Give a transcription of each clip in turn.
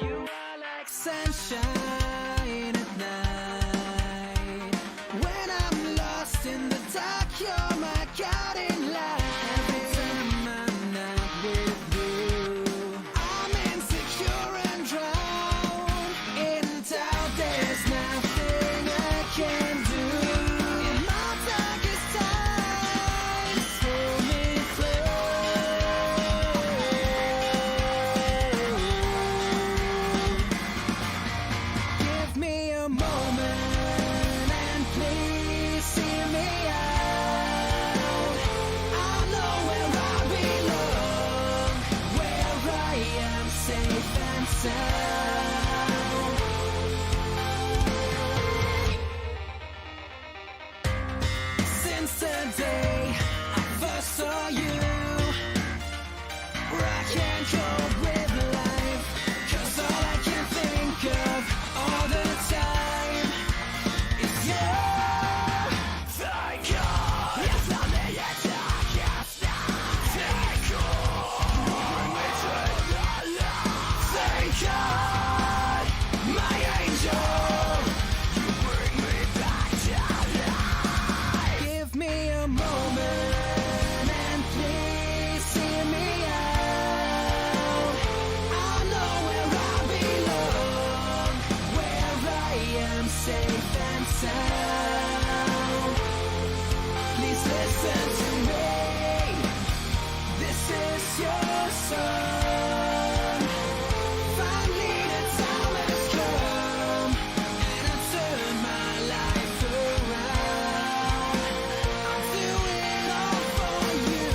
You are like sunshine at night. When I'm lost in the dark, you're my guiding light. Every time I'm not with you, I'm insecure and drowned in doubt. There's nothing I can do. In my darkest times, pull me through. Give me a moment and please see me out. I know where I belong, where I am safe and sound. Since the day I first saw you, I can't cope with life, 'cause all I can think of all the time is you. Thank God it's not the darkest night. Thank God, thank God, my angel, you bring me back to life. Give me a moment and please see me out. I know where I belong, where I am safe and sound. Please listen to me. This is your song. Finally the time has come, and I've turned my life around. I'm doing all for you,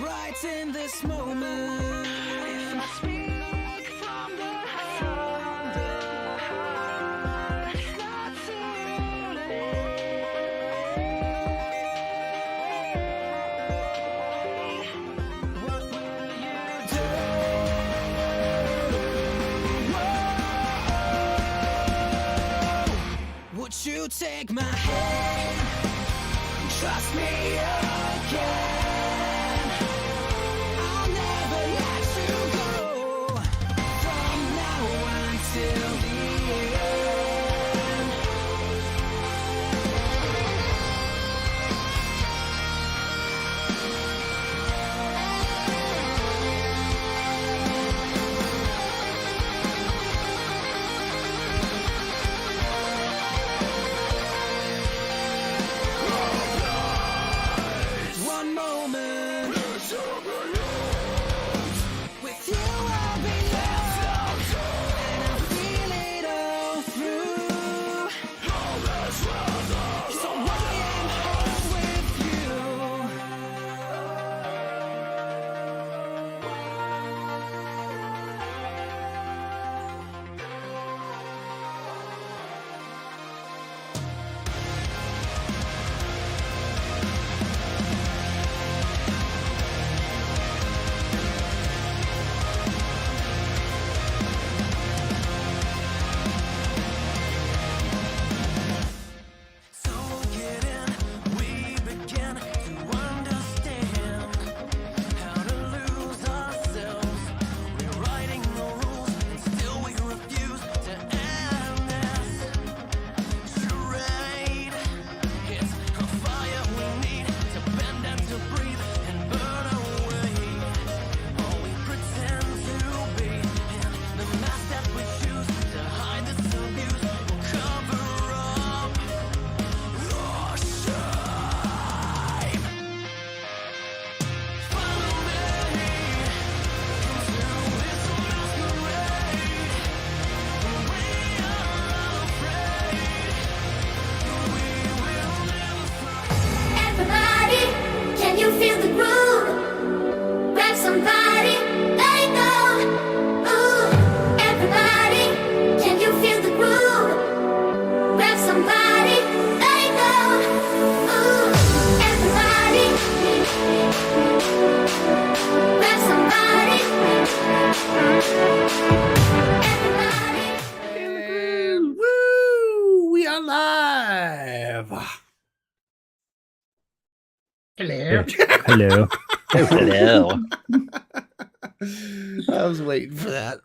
right in this moment. If I speak from the heart, it's not too late. What will you do? Whoa. Would you take my hand? Trust me again. I'll never let you go, from now until the end. One moment with you, I'll be loved, and I feel it all through. So I am home with you. So get in, we begin to understand how to lose ourselves, rewriting the rules, and still we refuse to end this charade. It's a fire we need to bend and to breathe and burn away all we pretend to be, and the mask that we choose to hide this abuse will cover up our shame. Follow me into this masquerade. We are unafraid. We will never fight. Everybody, can you feel the groove? Grab somebody, let it go. Ooh, everybody, can you feel the groove? Grab somebody, let it go. Ooh, everybody, grab somebody. Everybody. And woo! We are live. Hello. Hello. Oh, hello. I was waiting for that.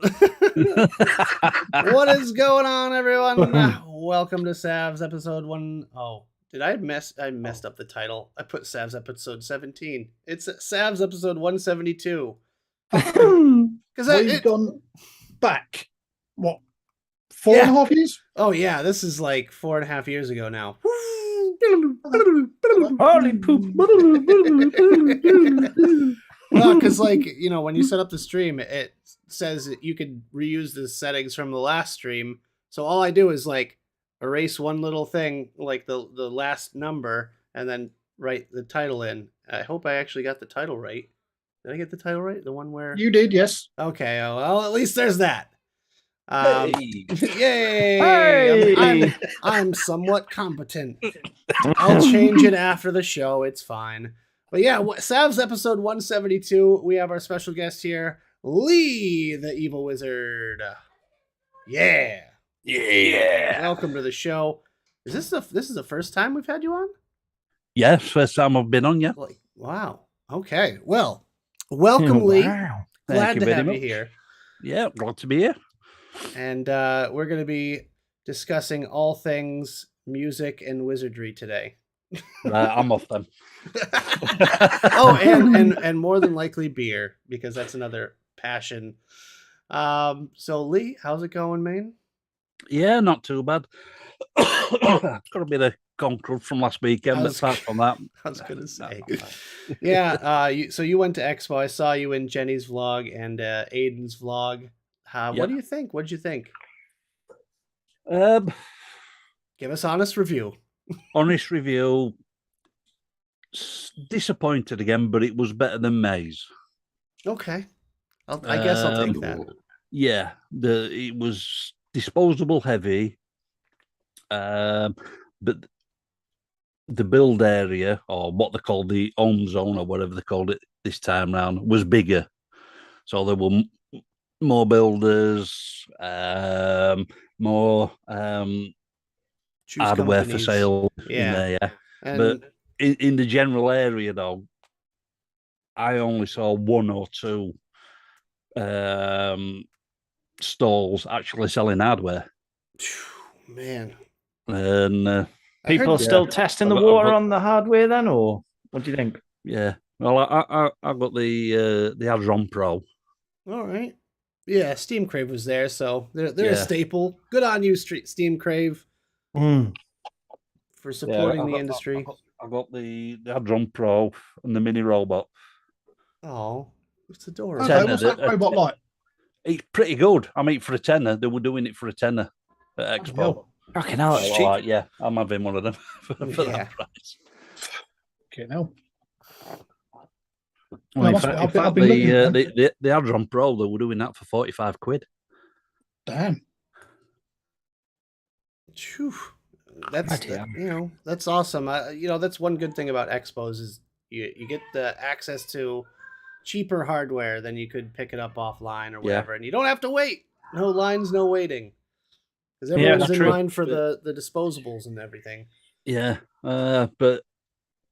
What is going on, everyone? Welcome to SAVS episode 1. Oh, did I messed up the title. I put SAVS episode 17. It's SAVS episode 172. Because We've gone back, what, 4.5 years? Oh yeah, this is like 4.5 years ago now. Holy poop. Well, because when you set up the stream, it says that you could reuse the settings from the last stream. So all I do is erase one little thing, like the last number, and then write the title in. I hope I actually got the title right. Did I get the title right? The one where You did, yes. Okay, well, at least there's that. Hey. Yay! Hey! I'm somewhat competent. I'll change it after the show. It's fine. But yeah, SAVS episode 172. We have our special guest here, Lee, the evil wizard. Yeah. Welcome to the show. This is the first time we've had you on? Yes, first time I've been on, yeah. Wow. Okay. Well, welcome, Lee. Wow. Glad Thank you to very have much. you here. Yeah, glad to be here. And we're going to be discussing all things music and wizardry today. Right, I'm off then. Oh, and more than likely beer, because that's another passion. So Lee, how's it going, man? Yeah, not too bad. It's got a bit of conquer from last weekend, but apart from that. I was gonna say. Yeah, so you went to Expo. I saw you in Jenny's vlog and Aiden's vlog. What do you think? What did you think? Give us honest review. Honest review. Disappointed again, but it was better than May's. Okay, I guess I'll take that. Yeah, it was disposable heavy, but the build area, or what they call the home zone, or whatever they called it this time round, was bigger. So there were more builders, more Choose hardware companies. for sale Yeah. in there, yeah. And But in the general area, though, I only saw one or two stalls actually selling hardware. man, And I People heard- are still testing the I've water got- on the hardware then, or what do you think? yeah, well, I got the Adron Pro. All right. Yeah, Steam Crave was there, so they're a Yeah. staple. Good on you, Steam Crave, for supporting the industry. I got the Adron Pro and the mini robot. Oh, it's adorable. Okay, Tenner, what's that robot like? It's pretty good. I mean, for a tenner, they were doing it for a tenner at Expo. hell. Fucking hell, it's So, cheap. like, yeah, I'm having one of them for Yeah. that price. Okay, now. Well, in must be- fact, I've been looking at the Adron Pro, they were doing that for 45 quid. Damn. Phew. That's Bloody hell. that's awesome. That's one good thing about expos is you get the access to cheaper hardware than you could pick it up offline or whatever, and you don't have to wait. No lines, no waiting, because Yeah, everyone's that's in true. line for the disposables and everything. Yeah, but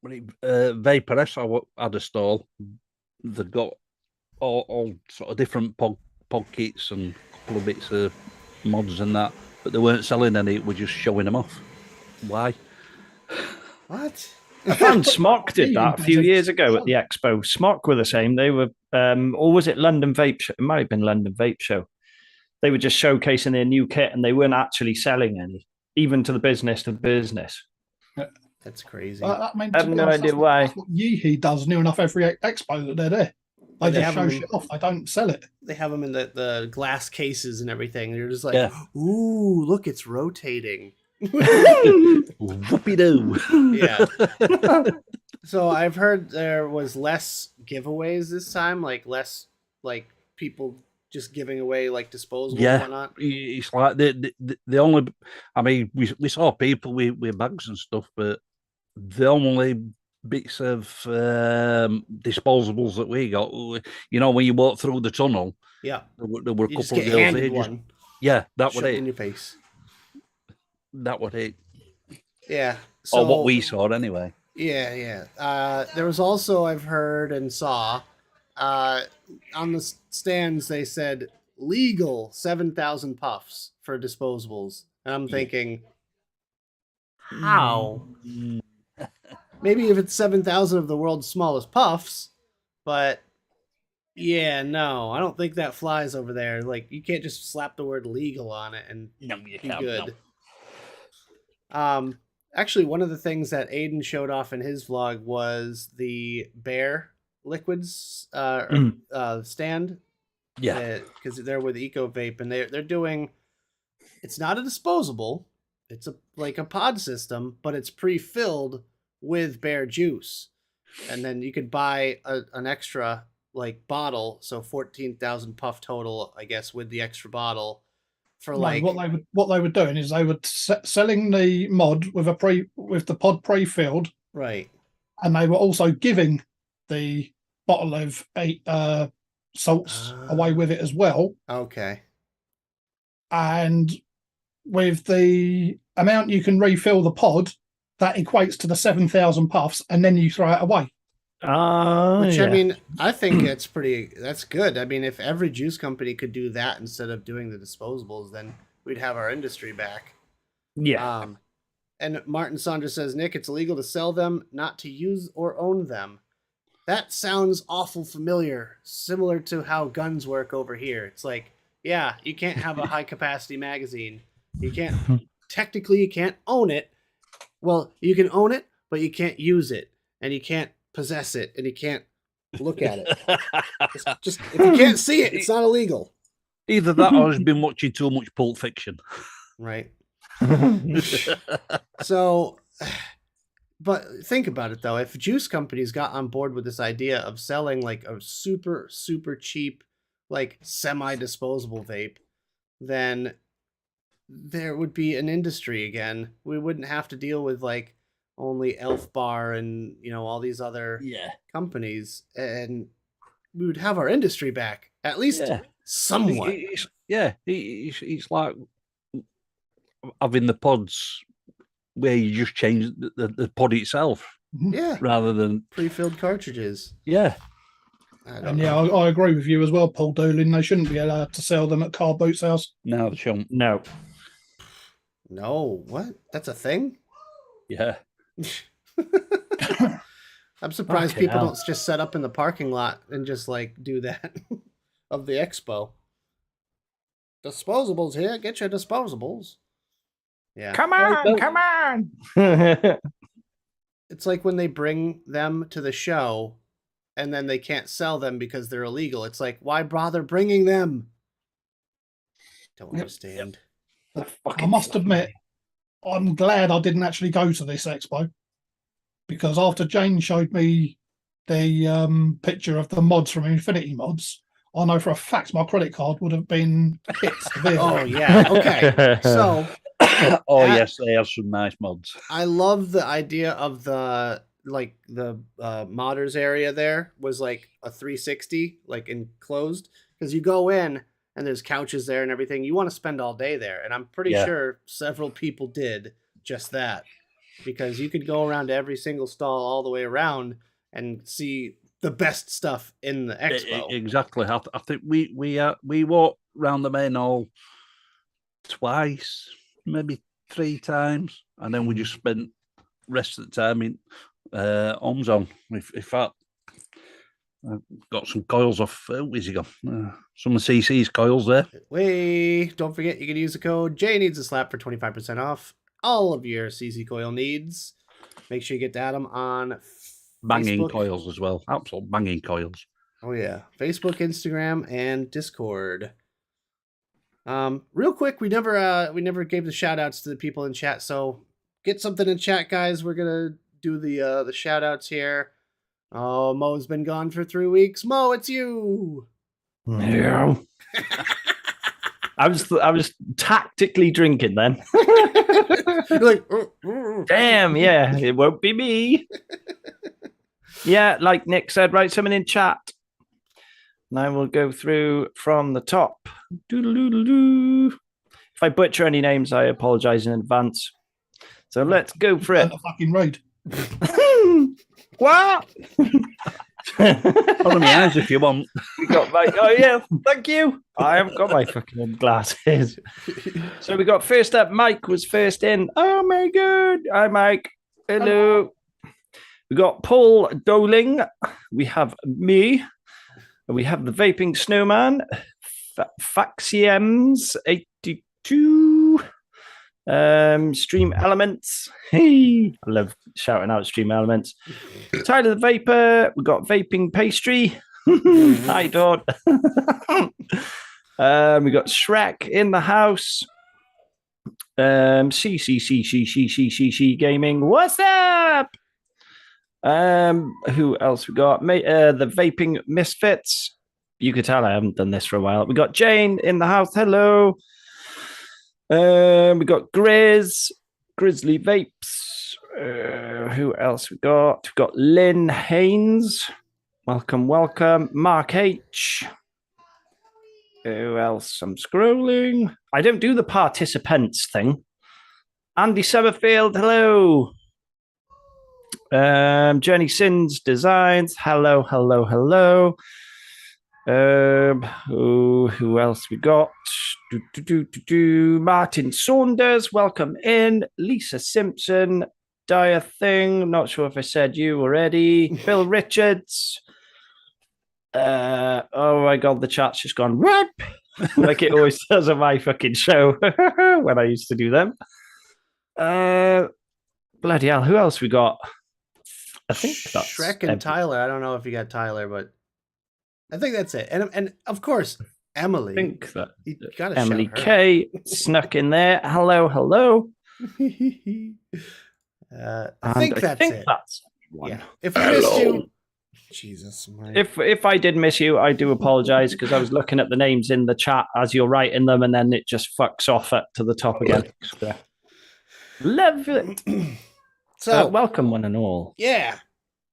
Vapor S had a stall. They got all sort of different pod kits and a couple of bits of mods and that, but they weren't selling any. We're just showing them off. Why? What? I found Smok did that a few That's years ago at fun. the expo. Smok were the same. They were, or was it London Vape Show? It might have been London Vape Show. They were just showcasing their new kit, and they weren't actually selling any, even to the business That's crazy. That meant I have no idea why. That's what Yeehee does near enough every expo that they're there. They They just have show them- shit off. They don't sell it. They have them in the glass cases and everything. They're just like, Yeah. ooh, look, it's rotating. Whoopie doo. Yeah. So I've heard there was less giveaways this time, less people just giving away disposables and Yeah. whatnot. It's like the only. I mean, we saw people with bags and stuff, but the only bits of disposables that we got, when you walk through the tunnel, Yeah. there were a You just couple of get girls handed there. one. Yeah, that was shoved in it. your face. That was it. Yeah. So Or what we saw anyway. Yeah. There was also, I've heard and saw, on the stands they said legal 7,000 puffs for disposables, and I'm thinking, how? Mm, Maybe if it's 7,000 of the world's smallest puffs, but yeah, no, I don't think that flies over there. Like, you can't just slap the word legal on it and no, you be can't. good. No. Actually, one of the things that Aiden showed off in his vlog was the Bear Liquids stand. Yeah. Because they're with Eco Vape, and they're doing. It's not a disposable. It's like a pod system, but it's pre-filled with Bear juice, and then you could buy an extra like bottle, so 14,000 puff total, I guess, with the extra bottle for No, like what they were doing is they were selling the mod with the pod pre-filled, right. and they were also giving the bottle of salts away with it as well. Okay. And with the amount you can refill the pod, that equates to the 7,000 puffs, and then you throw it away. Which, yeah. I mean, I think that's good. I mean, if every juice company could do that instead of doing the disposables, then we'd have our industry back. Yeah. And Martin Saunders says, Nick, it's illegal to sell them, not to use or own them. That sounds awful familiar, similar to how guns work over here. It's like, yeah, you can't have a high capacity magazine. You technically you can't own it. Well, you can own it, but you can't use it, and you can't possess it, and you can't look at it. Just if you can't see it, it's not illegal. Either that or has been watching too much Pulp Fiction. Right. So, but think about it though. If juice companies got on board with this idea of selling like a super, super cheap, like semi-disposable vape, then there would be an industry again. We wouldn't have to deal with like only Elf Bar and, you know, all these other companies, and we would have our industry back, at least somewhat. It's like having the pods where you just change the pod itself. Yeah. Rather than pre-filled cartridges. Yeah. I agree with you as well, Paul Doolin. They shouldn't be allowed to sell them at Car Boots House. No, they shouldn't. No. No, what? That's a thing? Yeah. I'm surprised people don't just set up in the parking lot and just like do that of the expo. Disposables here, get your disposables. Yeah. Come on. It's like when they bring them to the show and then they can't sell them because they're illegal. It's like, why bother bringing them? Don't understand. I must admit, I'm glad I didn't actually go to this expo, because after Jane showed me the picture of the mods from Infinity Mods, I know for a fact my credit card would have been hit severely. Oh, yeah. Okay. So. Yes, they have some nice mods. I love the idea of the modders area there was like a 360, like enclosed, because you go in and there's couches there and everything. You want to spend all day there, and I'm pretty sure several people did just that, because you could go around to every single stall all the way around and see the best stuff in the expo. Exactly. I think we walked around the main hall twice, maybe 3 times, and then we just spent rest of the time in Homes On. In fact, I got some coils off. Where's he gone? Some of CC's coils there. Wait, don't forget you can use the code J Needs a Slap for 25% off all of your CC coil needs. Make sure you get to Adam on banging Facebook. Coils as well. Absolute banging coils. Oh yeah, Facebook, Instagram, and Discord. Real quick, we never gave the shout outs to the people in chat, so get something in chat, guys. We're gonna do the shout outs here. Oh, Mo's been gone for 3 weeks. Mo, it's you. Yeah. I was tactically drinking then. You're like, damn, yeah, it won't be me. Yeah, like Nick said, write something in chat. Now we'll go through from the top. If I butcher any names, I apologize in advance. So let's go for it. A fucking raid. What? Follow my eyes if you want. We got my oh yeah, thank you. I haven't got my fucking glasses. So we got first up. Mike was first in. Oh my god! Hi Mike. Hello. We got Paul Doling. We have me. We have the vaping snowman. Faxiems 82. Stream Elements. Hey, I love shouting out Stream Elements. Tyler the Vapor. We got Vaping Pastry. Hi, Dodd. We got Shrek in the house. CCCCCCCC Gaming. What's up? Who else we got? The Vaping Misfits. You could tell I haven't done this for a while. We got Jane in the house. Hello. We got Grizzly Vapes. Who else we got? We've got Lynn Haynes. Welcome, welcome. Mark H. Who else? I'm scrolling. I don't do the participants thing. Andy Summerfield, hello. Jenny Sins Designs, hello, hello, hello. Who else we got? Martin Saunders, welcome in. Lisa Simpson, Dire Thing, not sure if I said you already. Bill Richards. Oh my god, the chat's just gone rip like it always does on my fucking show when I used to do them. Bloody hell, who else we got? I think that's Shrek and Tyler. I don't know if you got Tyler, but I think that's it. And of course, Emily. I think that You gotta Emily shout her. K snuck in there. Hello, hello. I think that's it. That's one. Yeah. If I missed you, Jesus, Mike. If I did miss you, I do apologize because I was looking at the names in the chat as you're writing them, and then it just fucks off to the top again. Love it. So welcome one and all. yeah.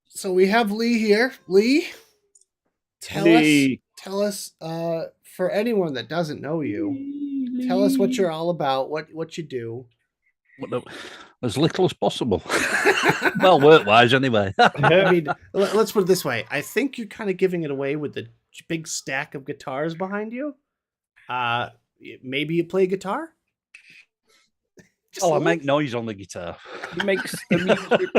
So we have Lee here. Lee, tell us for anyone that doesn't know you, tell us what you're all about, what you do. As little as possible. Well, work-wise, anyway. I mean, let's put it this way. I think you're kind of giving it away with the big stack of guitars behind you. Maybe you play guitar? I make noise on the guitar. He makes the music.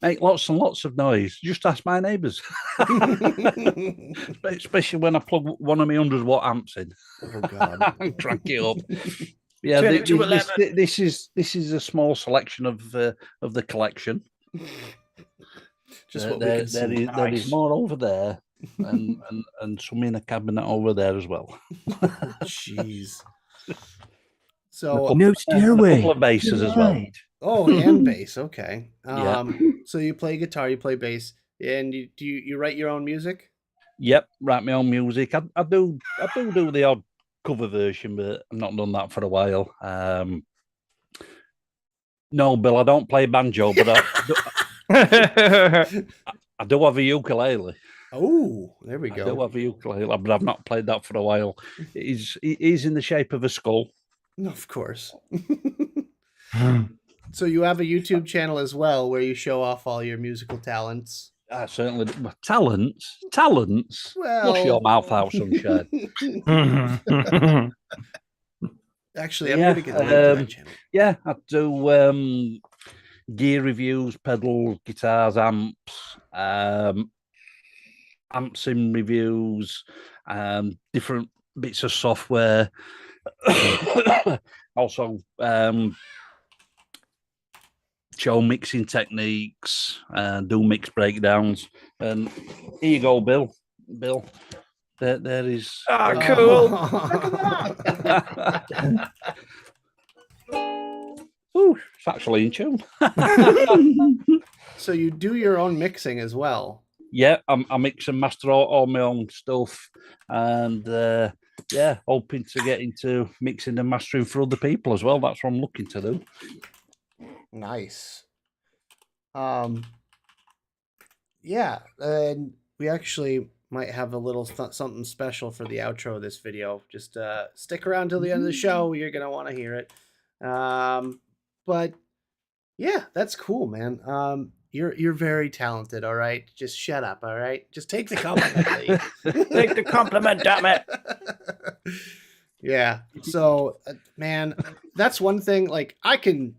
Make lots and lots of noise. Just ask my neighbours. Especially when I plug one of my 100-watt amps in. Oh God! And crank it up. Yeah, Turn it to 11. this is a small selection of the collection. Just what there, we can see. there is more over there, and some in a cabinet over there as well. Jeez. So No A stairway. couple of basses as well. oh, and bass. Okay. Yeah. So you play guitar, you play bass, and you write your own music? Yep, write my own music. I do the odd cover version, but I've not done that for a while. No, Bill, I don't play banjo, but I do have a ukulele. Oh, there we I do go. have a ukulele, but I've not played that for a while. It is in the shape of a skull. Of course. So you have a YouTube channel as well where you show off all your musical talents. Certainly. Talents? Well, Flush your mouth out, sunshine. Actually, I'm Yeah, going to get the link to that channel. Yeah, I do gear reviews, pedals, guitars, amps, amp sim reviews, different bits of software. Also, show mixing techniques, do mix breakdowns. And here you go, Bill. Bill, there is. Ah, cool. Ooh, it's actually in tune. So you do your own mixing as well. Yeah, I mix and master all my own stuff, and yeah, hoping to get into mixing and mastering for other people as well. That's what I'm looking to do. Nice. Yeah, and we actually might have a little something special for the outro of this video. Just stick around till the end of the show. You're gonna want to hear it. But Yeah, that's cool, man. You're very talented. All right, just shut up. All right, just take the compliment. Lee. Take the compliment, damn it. Yeah. So, man, that's one thing. Like, I can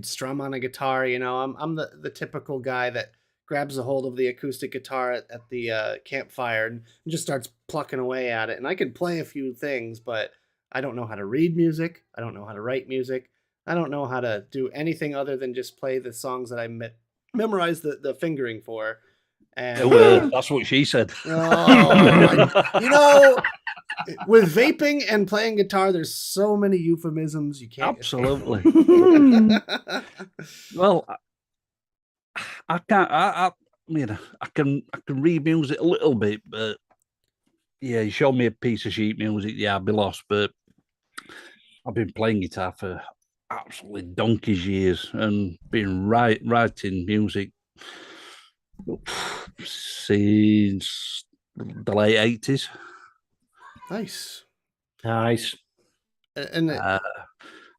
strum on a guitar. You know, I'm the typical guy that grabs a hold of the acoustic guitar at the campfire and just starts plucking away at it. And I can play a few things, but I don't know how to read music. I don't know how to write music. I don't know how to do anything other than just play the songs that I memorize the fingering for. And That's what she said. you know, with vaping and playing guitar, there's so many euphemisms you can't. Absolutely. Well, I can't. I mean, I can read music a little bit, but yeah, you show me a piece of sheet music, yeah, I'd be lost. But I've been playing guitar for absolutely donkey's years and been writing music since the late 80s. Nice. Nice. And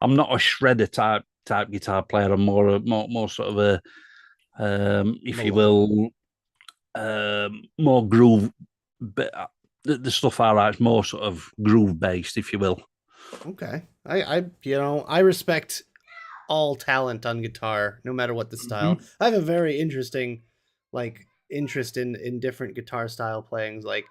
I'm not a shredder type guitar player. I'm more sort of a if you will, more groove. But the stuff I write is more sort of groove based, if you will. okay, I respect all talent on guitar, no matter what the style. I have a very interesting, interest in different guitar style playings. Like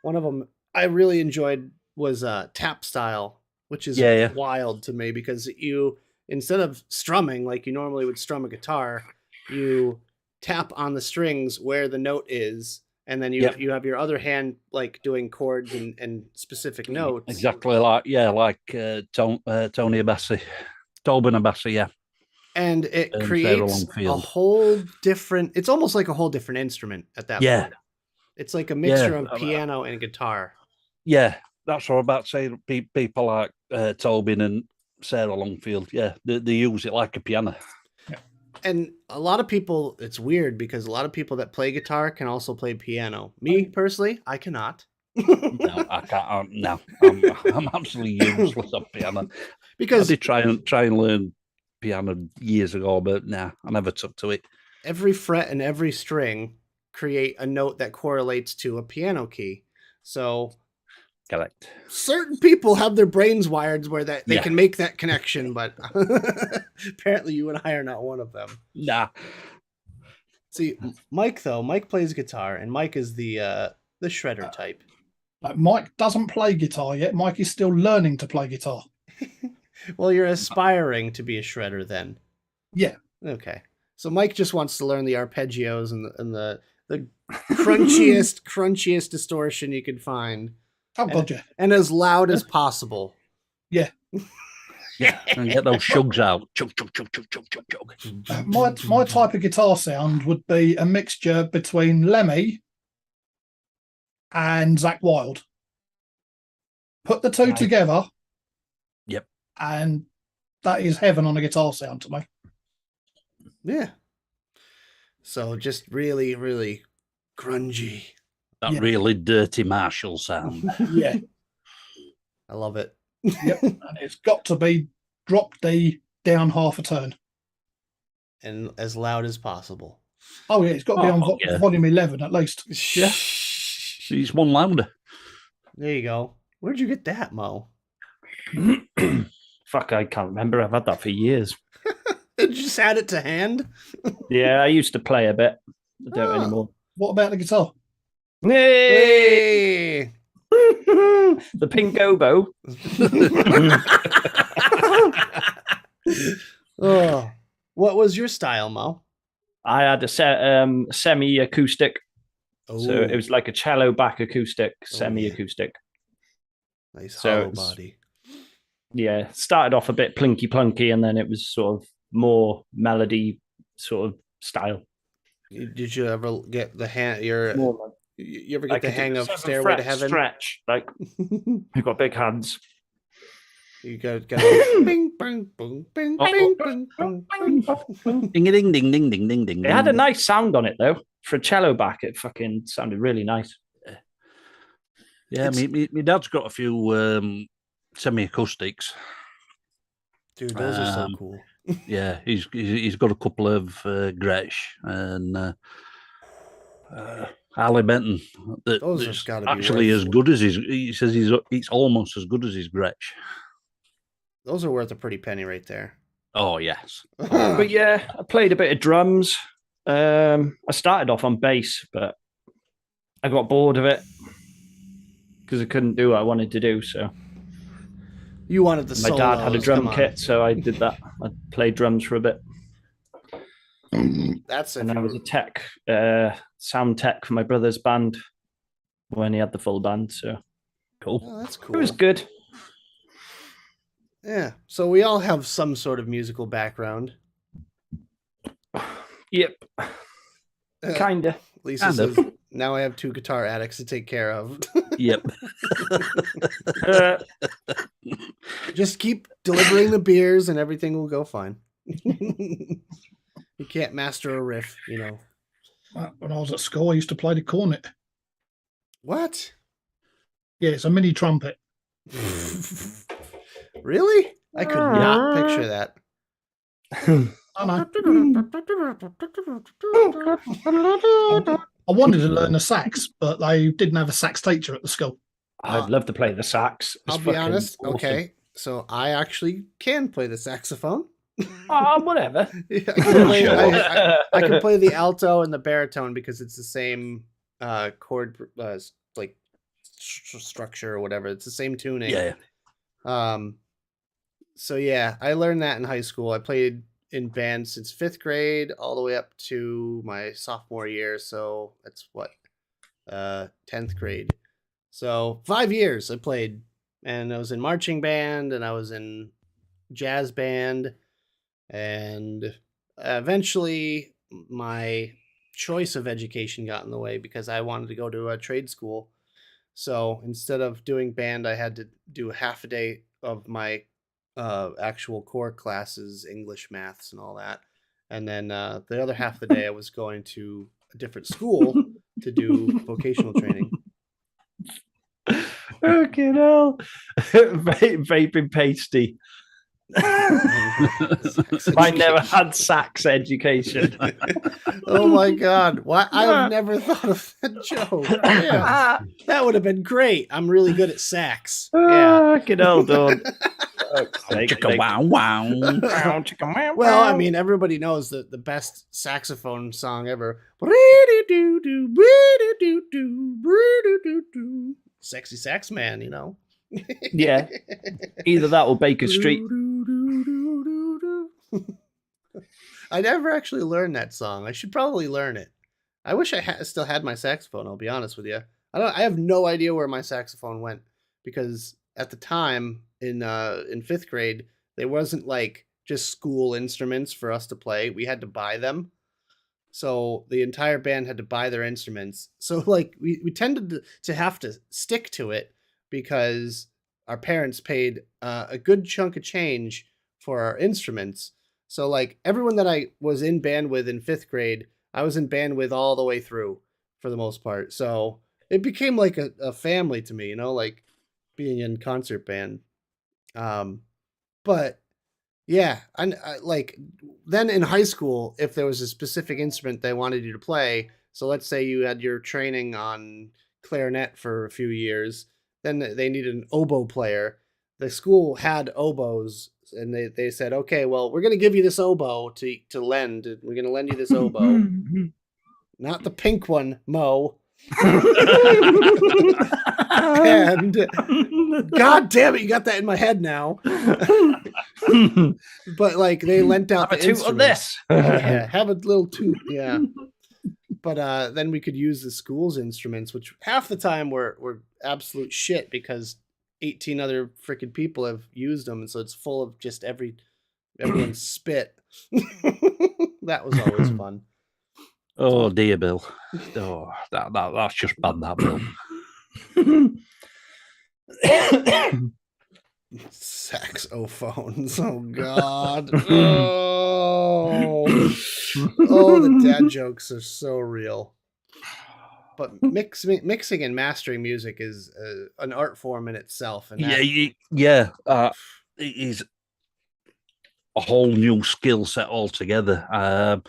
one of them I really enjoyed was tap style, which is Yeah. wild to me because you instead of strumming like you normally would strum a guitar, you tap on the strings where the note is, and then you Yep. you have your other hand like doing chords and specific notes. Exactly like Tony Abassi, Tobin Abassi, yeah. And it Sarah creates a Longfield. whole different. It's almost like a whole different instrument at that Yeah. point. It's like a mixture Yeah. of piano and guitar. Yeah, that's what I'm about to say. People like Tobin and Sarah Longfield, yeah, they use it like a piano. And a lot of people, it's weird because a lot of people that play guitar can also play piano. Me personally, I cannot. No, I can't. No, I'm absolutely useless at piano. I Because did try and learn piano years ago, but nah, I never took to it. every fret and every string create a note that correlates to a piano key. So Correct. certain people have their brains wired where that they Yeah. can make that connection, but apparently you and I are not one of them. Nah. See, Mike plays guitar, and Mike is the shredder type. Like Mike doesn't play guitar yet. Mike is still learning to play guitar. Well, you're aspiring to be a shredder then. Yeah. Okay. So Mike just wants to learn the arpeggios and the crunchiest distortion you can find, Oh God, yeah. and as loud as possible. Yeah, and get those shugs out. Chug, chug, chug, chug, chug, chug, chug. My type of guitar sound would be a mixture between Lemmy and Zach Wilde. Put the two Right. together. Yep. And that is heaven on a guitar sound to me. Yeah. So just really, really grungy. That Yeah. really dirty Marshall sound. Yeah. I love it. Yep. And it's got to be drop D down half a turn. And as loud as possible. Oh yeah, it's got to be on yeah. volume 11 at least. Yeah. She's one louder. There you go. Where'd you get that, Mo? Fuck, I can't remember. I've had that for years. Did you just add it to hand? Yeah, I used to play a bit. I don't Oh. anymore. What about the guitar? Hey! Hey! The pink oboe. Oh. What was your style, Mo? I had a semi-acoustic. So Oh, it was like a cello back acoustic, semi-acoustic. nice so hollow it's- body. Yeah, started off a bit plinky plunky, and then it was sort of more melody sort of style. Did you ever get the hang? You ever I get the could do hang of 7 Stairway to fret Heaven? Stretch, like you've got big hands. You got bing, bing, boom, bing, Oh, bing, bing, bing, bing. Ding a ding ding ding ding ding ding. It had a nice sound on it though. For a cello back, it fucking sounded really nice. Yeah, my dad's got a few semi acoustics. Dude, those are so Um, cool. Yeah, he's got a couple of Gretsch and Harley Benton. Those have That's gotta be actually worth- as good as his. He says it's almost as good as his Gretsch. Those are worth a pretty penny right there. Oh yes. But yeah, I played a bit of drums. I started off on bass, but I got bored of it because I couldn't do what I wanted to do. So You wanted the my dad had a solos, drum come on. kit, so I did that. I played drums for a bit, That's if and I you was a tech, sound tech for my brother's band when he had the full band. So Cool. Oh, that's cool. it was good. Yeah. So we all have some sort of musical background. Yep, kinda. Lisa Kind of. says, now I have 2 guitar addicts to take care of. Yep. Just keep delivering the beers and everything will go fine. You can't master a riff, you know. When I was at school, I used to play the cornet. What? Yeah, it's a mini trumpet. Really? I could not picture that. I know. I wanted to learn the sax, but they didn't have a sax teacher at the school. I'd love to play the sax. It's I'll be fucking honest. awesome. Okay. So I actually can play the saxophone. Oh, whatever. Yeah, I, can play, Sure. I can play the alto and the baritone because it's the same chord like structure or whatever. It's the same tuning. Yeah. So yeah, I learned that in high school. I played in band since 5th grade all the way up to my sophomore year. So that's what 10th grade. So 5 years I played, and I was in marching band and I was in jazz band, and eventually my choice of education got in the way because I wanted to go to a trade school. So instead of doing band, I had to do half a day of my actual core classes, English, maths, and all that. And then the other half of the day, I was going to a different school to do vocational training. Fucking hell. Vaping pasty. I never had sax education. Oh my god! Why? I've never thought of that joke. Yeah, that would have been great. I'm really good at sax. Yeah. Fucking hell, dog. Chicka wow wow. Well, I mean, everybody knows that the best saxophone song ever. Sexy Sax Man, you know. Yeah. Either that or Baker Street. I never actually learned that song. I should probably learn it. I wish I still had my saxophone. I'll be honest with you. I have no idea where my saxophone went because at the time in 5th grade there wasn't like just school instruments for us to play. We had to buy them. So the entire band had to buy their instruments. So like we tended to have to stick to it because our parents paid a good chunk of change for our instruments. So like everyone that I was in band with in 5th grade, I was in band with all the way through for the most part. So it became like a family to me, you know, like being in concert band. But yeah, I like then in high school, if there was a specific instrument they wanted you to play, so let's say you had your training on clarinet for a few years, then they needed an oboe player. The school had oboes, and they said, okay, well, we're going to give you this oboe to lend. We're going to lend you this oboe. Not the pink one, Mo. And God damn it, you got that in my head now. But like they lent out Have the a toot on instruments. this. Yeah, have a little toot. Yeah. But then we could use the school's instruments, which half the time were absolute shit because 18 other freaking people have used them, and so it's full of just everyone's spit. That was always fun. Oh dear, Bill. Oh, that's just bad, that Bill. Saxophones. Oh God. Oh, the dad jokes are so real. But mixing and mastering music is an art form in itself. And that, Yeah. It is. a whole new skill set altogether. About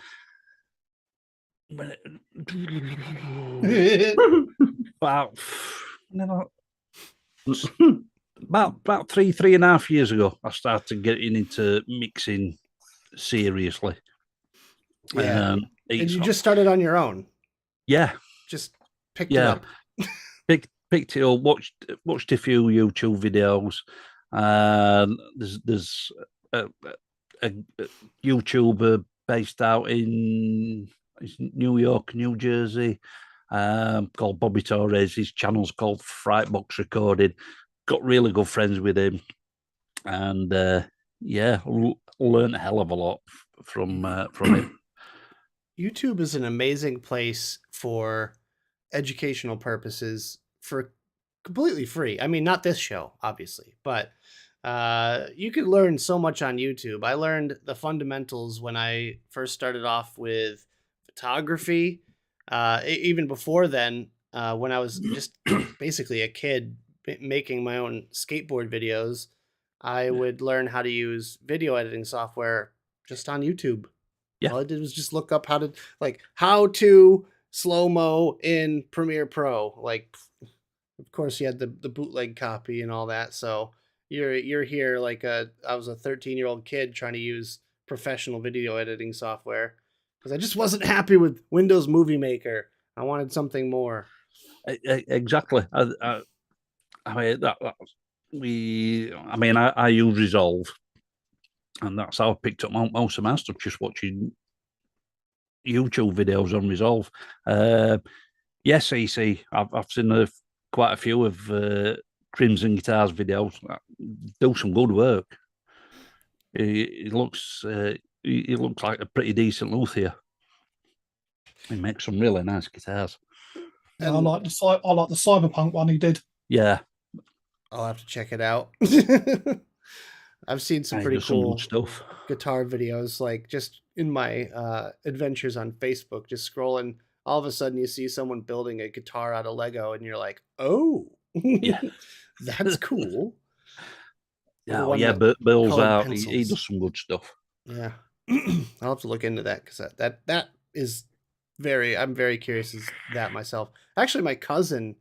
about 3.5 years ago, I started getting into mixing seriously. Yeah. And it's- you just started on your own. yeah, Just picked it yeah. up. Picked it up, watched a few YouTube videos. There's a YouTuber based out in New York, New Jersey, called Bobby Torres. His channel's called Frightbox Recorded. Got really good friends with him, and learned a hell of a lot from him. YouTube is an amazing place for educational purposes for completely free. I mean, not this show, obviously, but you could learn so much on YouTube. I learned the fundamentals when I first started off with photography. Even before then, when I was just basically a kid making my own skateboard videos, I would learn how to use video editing software just on YouTube. Yeah. All I did was just look up how to slow-mo in Premiere Pro. Like, of course, you had the bootleg copy and all that. So you're here I was a 13-year-old kid trying to use professional video editing software because I just wasn't happy with Windows Movie Maker. I wanted something more. Exactly. I mean I use Resolve, and that's how I picked up most of my stuff, just watching YouTube videos on Resolve. Yes, EC, I've seen quite a few of Crimson Guitars videos. Do some good work. It looks like a pretty decent luthier. He makes some really nice guitars. I like the cyberpunk one he did. Yeah, I'll have to check it out. I've seen some pretty some cool good stuff. guitar videos, like just in my adventures on Facebook, just scrolling. All of a sudden, you see someone building a guitar out of Lego, and you're like, "Oh, Yeah, that's cool." But Bill's colored out. He pencils. does some good stuff. Yeah, I'll have to look into that because that is I'm very curious as that myself. Actually, my cousin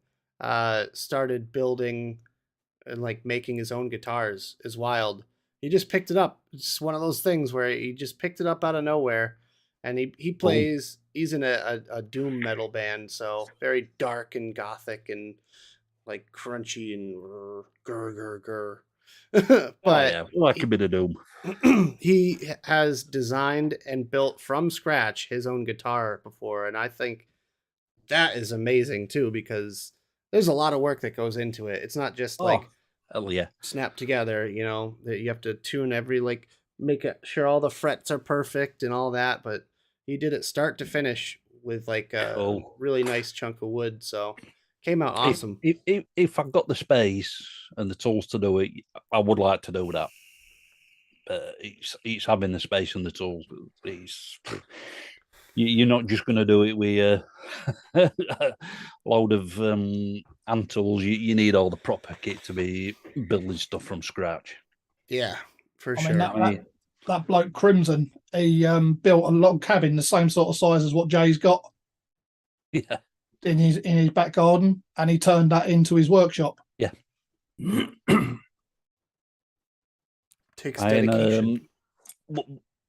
started building and like making his own guitars is wild. He just picked it up. It's just one of those things where he just picked it up out of nowhere, and he plays. He's in a doom metal band, so very dark and gothic and like crunchy and grr. But like a bit of doom. he has designed and built from scratch his own guitar before, and I think that is amazing too because there's a lot of work that goes into it. It's not just hell yeah, snap together, that you have to tune every make sure all the frets are perfect and all that, but he did it start to finish with a really nice chunk of wood, so came out awesome. If I've got the space and the tools to do it, I would like to do that. But it's having the space and the tools. You're not just going to do it with a load of hand tools. You need all the proper kit to be building stuff from scratch. Yeah, for I sure. mean, that bloke Crimson, he built a log cabin the same sort of size as what Jay's got. Yeah. In his back garden, and he turned that into his workshop. Yeah. Takes dedication.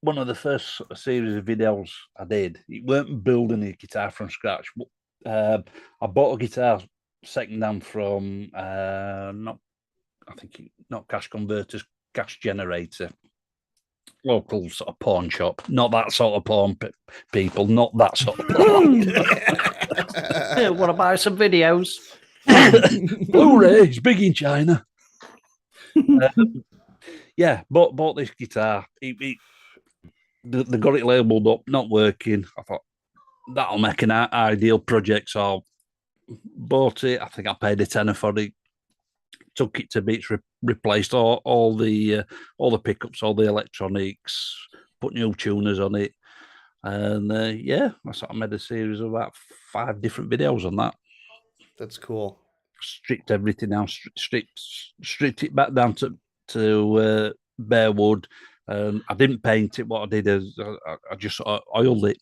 One of the first series of videos I did, it weren't building a guitar from scratch. I bought a guitar second-hand from not Cash Converters, Cash Generator, local sort of pawn shop. Not that sort of pawn people, not that sort of pawn. Want to buy some videos? Blu-ray, it's big in China. Bought this guitar. They got it labelled up, not working. I thought that'll make an ideal project, so bought it. I think I paid £10 for it. Took it to bits, replaced all the pickups, all the electronics, put new tuners on it, and I sort of made a series of about 5 different videos on that. That's cool. Stripped everything down, stripped it back down to bare wood, I didn't paint it. What I did is I just oiled it.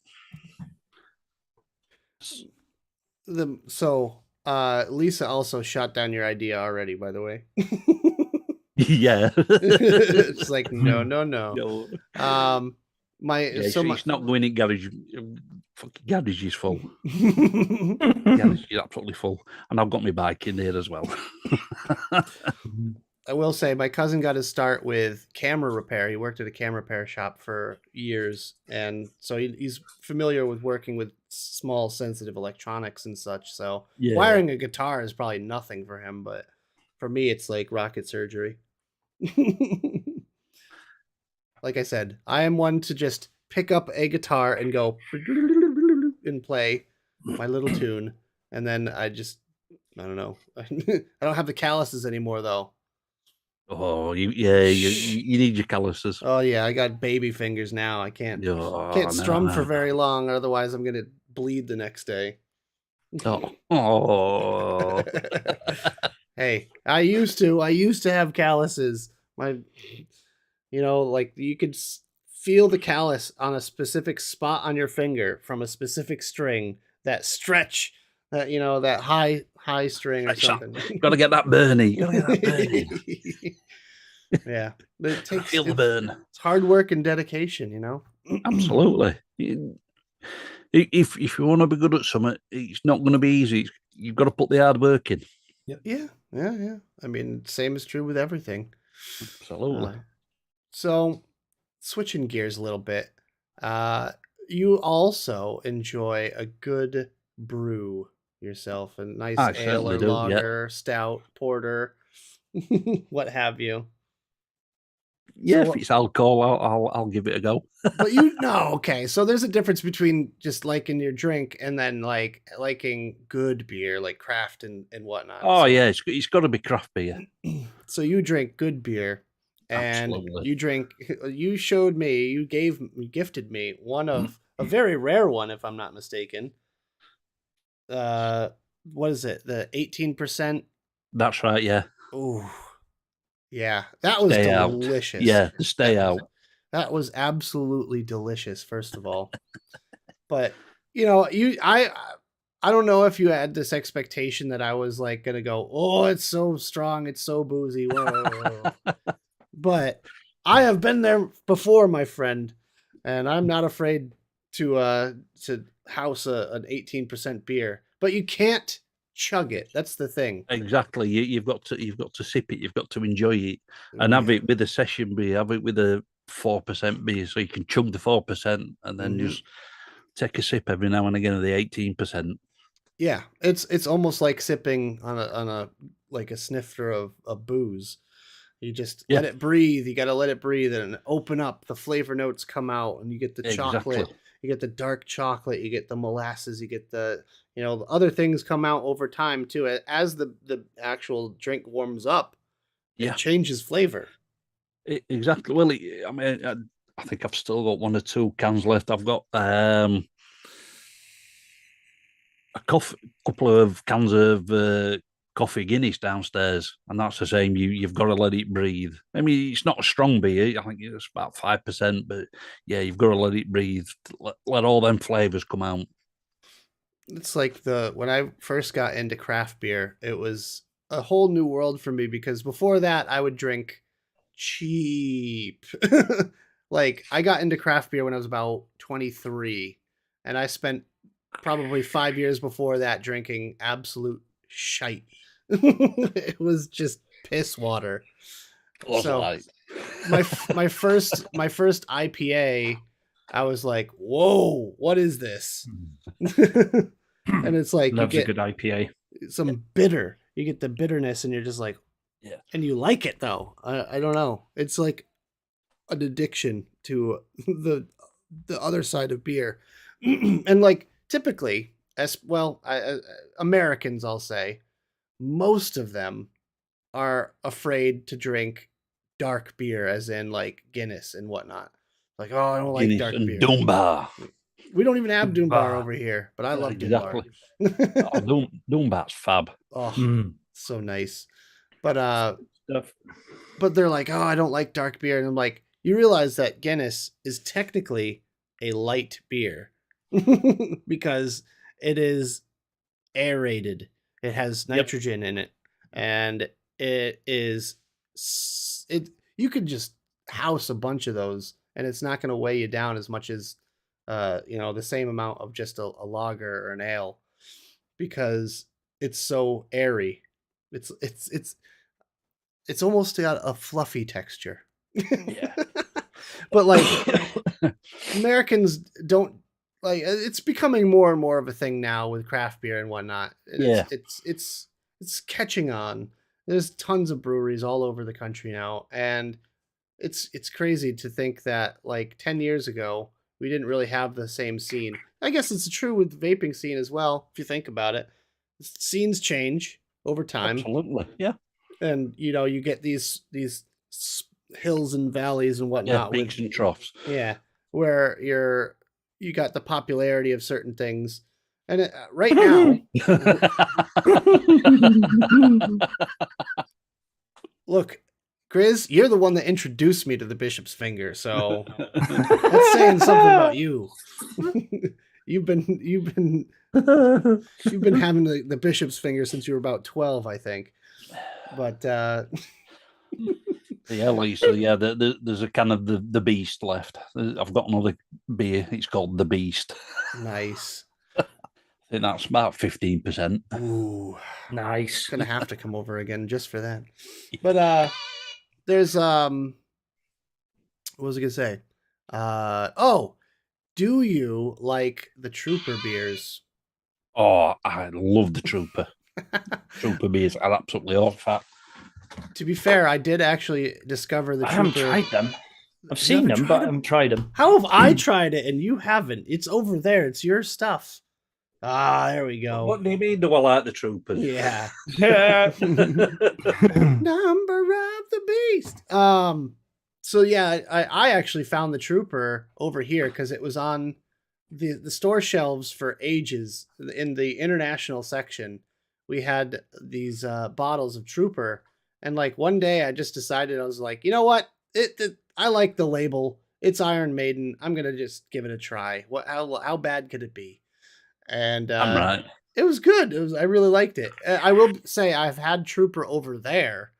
Lisa also shot down your idea already, by the way. Yeah. It's like no. No. Yeah, it's not going in garage. Fucking garage is full. Garage is absolutely full, and I've got my bike in there as well. I will say my cousin got his start with camera repair. He worked at a camera repair shop for years, and so he's familiar with working with small, sensitive electronics and such. So Yeah. wiring a guitar is probably nothing for him, but for me, it's like rocket surgery. Like I said, I am one to just pick up a guitar and go and play my little tune, and then I don't know. I don't have the calluses anymore, though. Oh, you need your calluses. Oh yeah, I got baby fingers now. I can't Oh, strum for no. very long, otherwise I'm gonna bleed the next day. Oh. Hey, I used to have calluses. Like you could feel the callus on a specific spot on your finger from a specific string, that stretch, that high string or something. Got to get that Bernie. Got to get that Bernie. Yeah, but it takes Feel the burn. It's hard work and dedication, Absolutely. If you want to be good at something, it's not going to be easy. You've got to put the hard work in. Yeah. I mean, same is true with everything. Absolutely. So, switching gears a little bit, you also enjoy a good brew yourself, a nice I ale certainly or do, yeah. lager, stout, porter, what have you. Yeah, So- if it's alcohol, I'll give it a go. But okay. So there's a difference between just liking your drink and then like liking good beer, like craft and whatnot. Oh So- yeah, it's got to be craft beer. So you drink good beer, and Absolutely. you showed me, you gifted me one of a very rare one, if I'm not mistaken. What is it? The 18%? That's right. Yeah. Ooh. Yeah, that was Stay out. delicious. Yeah, stay out. That was absolutely delicious, first of all. But I don't know if you had this expectation that I was like gonna go, oh, it's so strong, it's so boozy. Whoa. But I have been there before, my friend, and I'm not afraid to house an 18% beer. But you can't chug it. That's the thing. Exactly. You've got to sip it. You've got to enjoy it, and have it with a session beer. Have it with a 4% beer, so you can chug the 4% and then just take a sip every now and again of the 18%. Yeah, it's almost like sipping on a like a snifter of booze. You just let it breathe. You got to let it breathe and open up. The flavor notes come out, and you get the chocolate. Exactly. You get the dark chocolate. You get the molasses. You get the the other things come out over time too. As the actual drink warms up, it changes flavor. Exactly. Well, I mean, I think I've still got 1 or 2 cans left. I've got a couple of cans of coffee Guinness downstairs, and that's the same. You've got to let it breathe. I mean, it's not a strong beer. I think it's about 5%, but yeah, you've got to let it breathe. Let all them flavors come out. It's like when I first got into craft beer, it was a whole new world for me, because before that I would drink cheap. Like I got into craft beer when I was about 23, and I spent probably 5 years before that drinking absolute shite. It was just piss water. So my first IPA, I was like, whoa, what is this? And it's like Loves you a good IPA. some bitter. You get the bitterness, and you're just like, and you like it though. I don't know. It's like an addiction to the other side of beer. And like typically, as well, Americans, I'll say, most of them are afraid to drink dark beer, as in like Guinness and whatnot. Like, oh, I don't like Guinness dark and beer. Dunbar. We don't even have Dunbar over here, but I love Exactly. Dunbar. Dunbar's fab. Oh, so nice. But they're like, oh, I don't like dark beer. And I'm like, you realize that Guinness is technically a light beer because it is aerated. It has Yep. nitrogen in it, and it is it. You could just house a bunch of those, and it's not going to weigh you down as much as the same amount of just a lager or an ale, because it's so airy. It's almost got a fluffy texture. Yeah. But like Americans don't like, it's becoming more and more of a thing now with craft beer and whatnot. And Yeah. it's catching on. There's tons of breweries all over the country now, and it's crazy to think that like 10 years ago we didn't really have the same scene. I guess it's true with the vaping scene as well, if you think about it. Scenes change over time, Absolutely. Yeah. and you get these hills and valleys and Yeah. whatnot with Peaks and troughs. where you got the popularity of certain things, and right now, look, Grizz, you're the one that introduced me to the Bishop's Finger, so that's saying something about you. you've been having the Bishop's Finger since you were about 12, I think. But Yeah, like so. Yeah, there's a can of the Beast left. I've got another beer. It's called the Beast. nice. I think that's about 15%. Ooh, Nice. gonna have to come over again just for that. But there's what was I gonna say? Do you like the Trooper beers? Oh, I love the Trooper. Trooper beers are absolutely awesome. To be fair, I did actually discover the I Trooper. haven't tried them. I've You seen haven't them, tried but I them? haven't tried them. How have I tried it and you haven't? It's over there. It's your stuff. Ah, there we go. What do you mean? Do I like the Troopers? Yeah. Yeah. Number of the beast. So yeah, I actually found the Trooper over here because it was on the store shelves for ages. In the international section, we had these bottles of Trooper, and like one day I just decided, I was like, you know what? I like the label. It's Iron Maiden. I'm gonna just give it a try. How bad could it be? And I'm right. it was good. I really liked it. I will say I've had Trooper over there,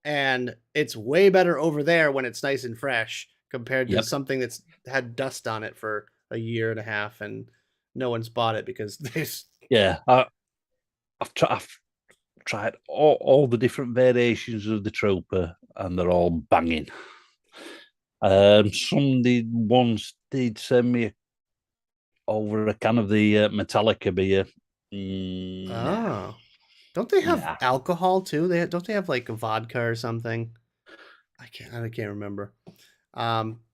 and it's way better over there when it's nice and fresh compared to Yep. something that's had dust on it for a year and a half and no one's bought it because there's Yeah, I've tried all the different variations of the Trooper, and they're all banging. Some once did send me over a can of the Metallica beer. oh, don't they have Nah. alcohol too? Don't they have like a vodka or something? I can't remember.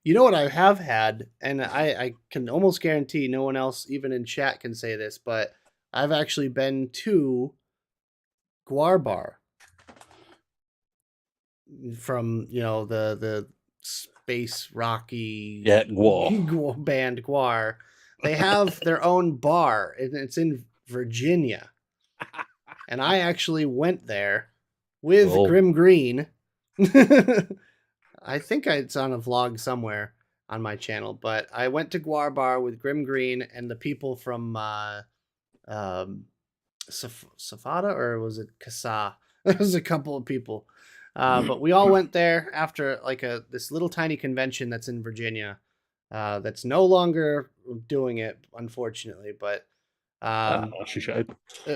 You know what I have had, and I can almost guarantee no one else, even in chat, can say this, but I've actually been to Guar Bar from the space rocky Yeah, Guar. band Guar. They have their own bar, and it's in Virginia. And I actually went there with Oh. Grim Green. I think it's on a vlog somewhere on my channel, but I went to Guar Bar with Grim Green and the people from Safada, or was it Casa? There was a couple of people, but we all went there after like this little tiny convention that's in Virginia, that's no longer doing it, unfortunately. But That's a shame.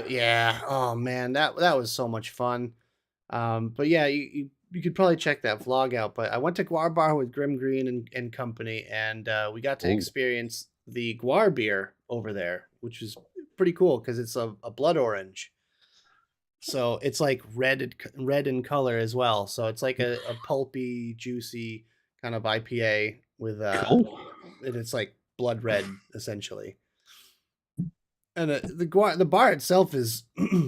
yeah, oh man, that was so much fun. But yeah, you could probably check that vlog out. But I went to Guar Bar with Grim Green and company, and we got to Ooh. experience the Guar beer over there, which was pretty cool because it's a blood orange. So it's like red in color as well. So it's like a pulpy, juicy kind of IPA with Cool. and it's like blood red essentially. And the bar itself is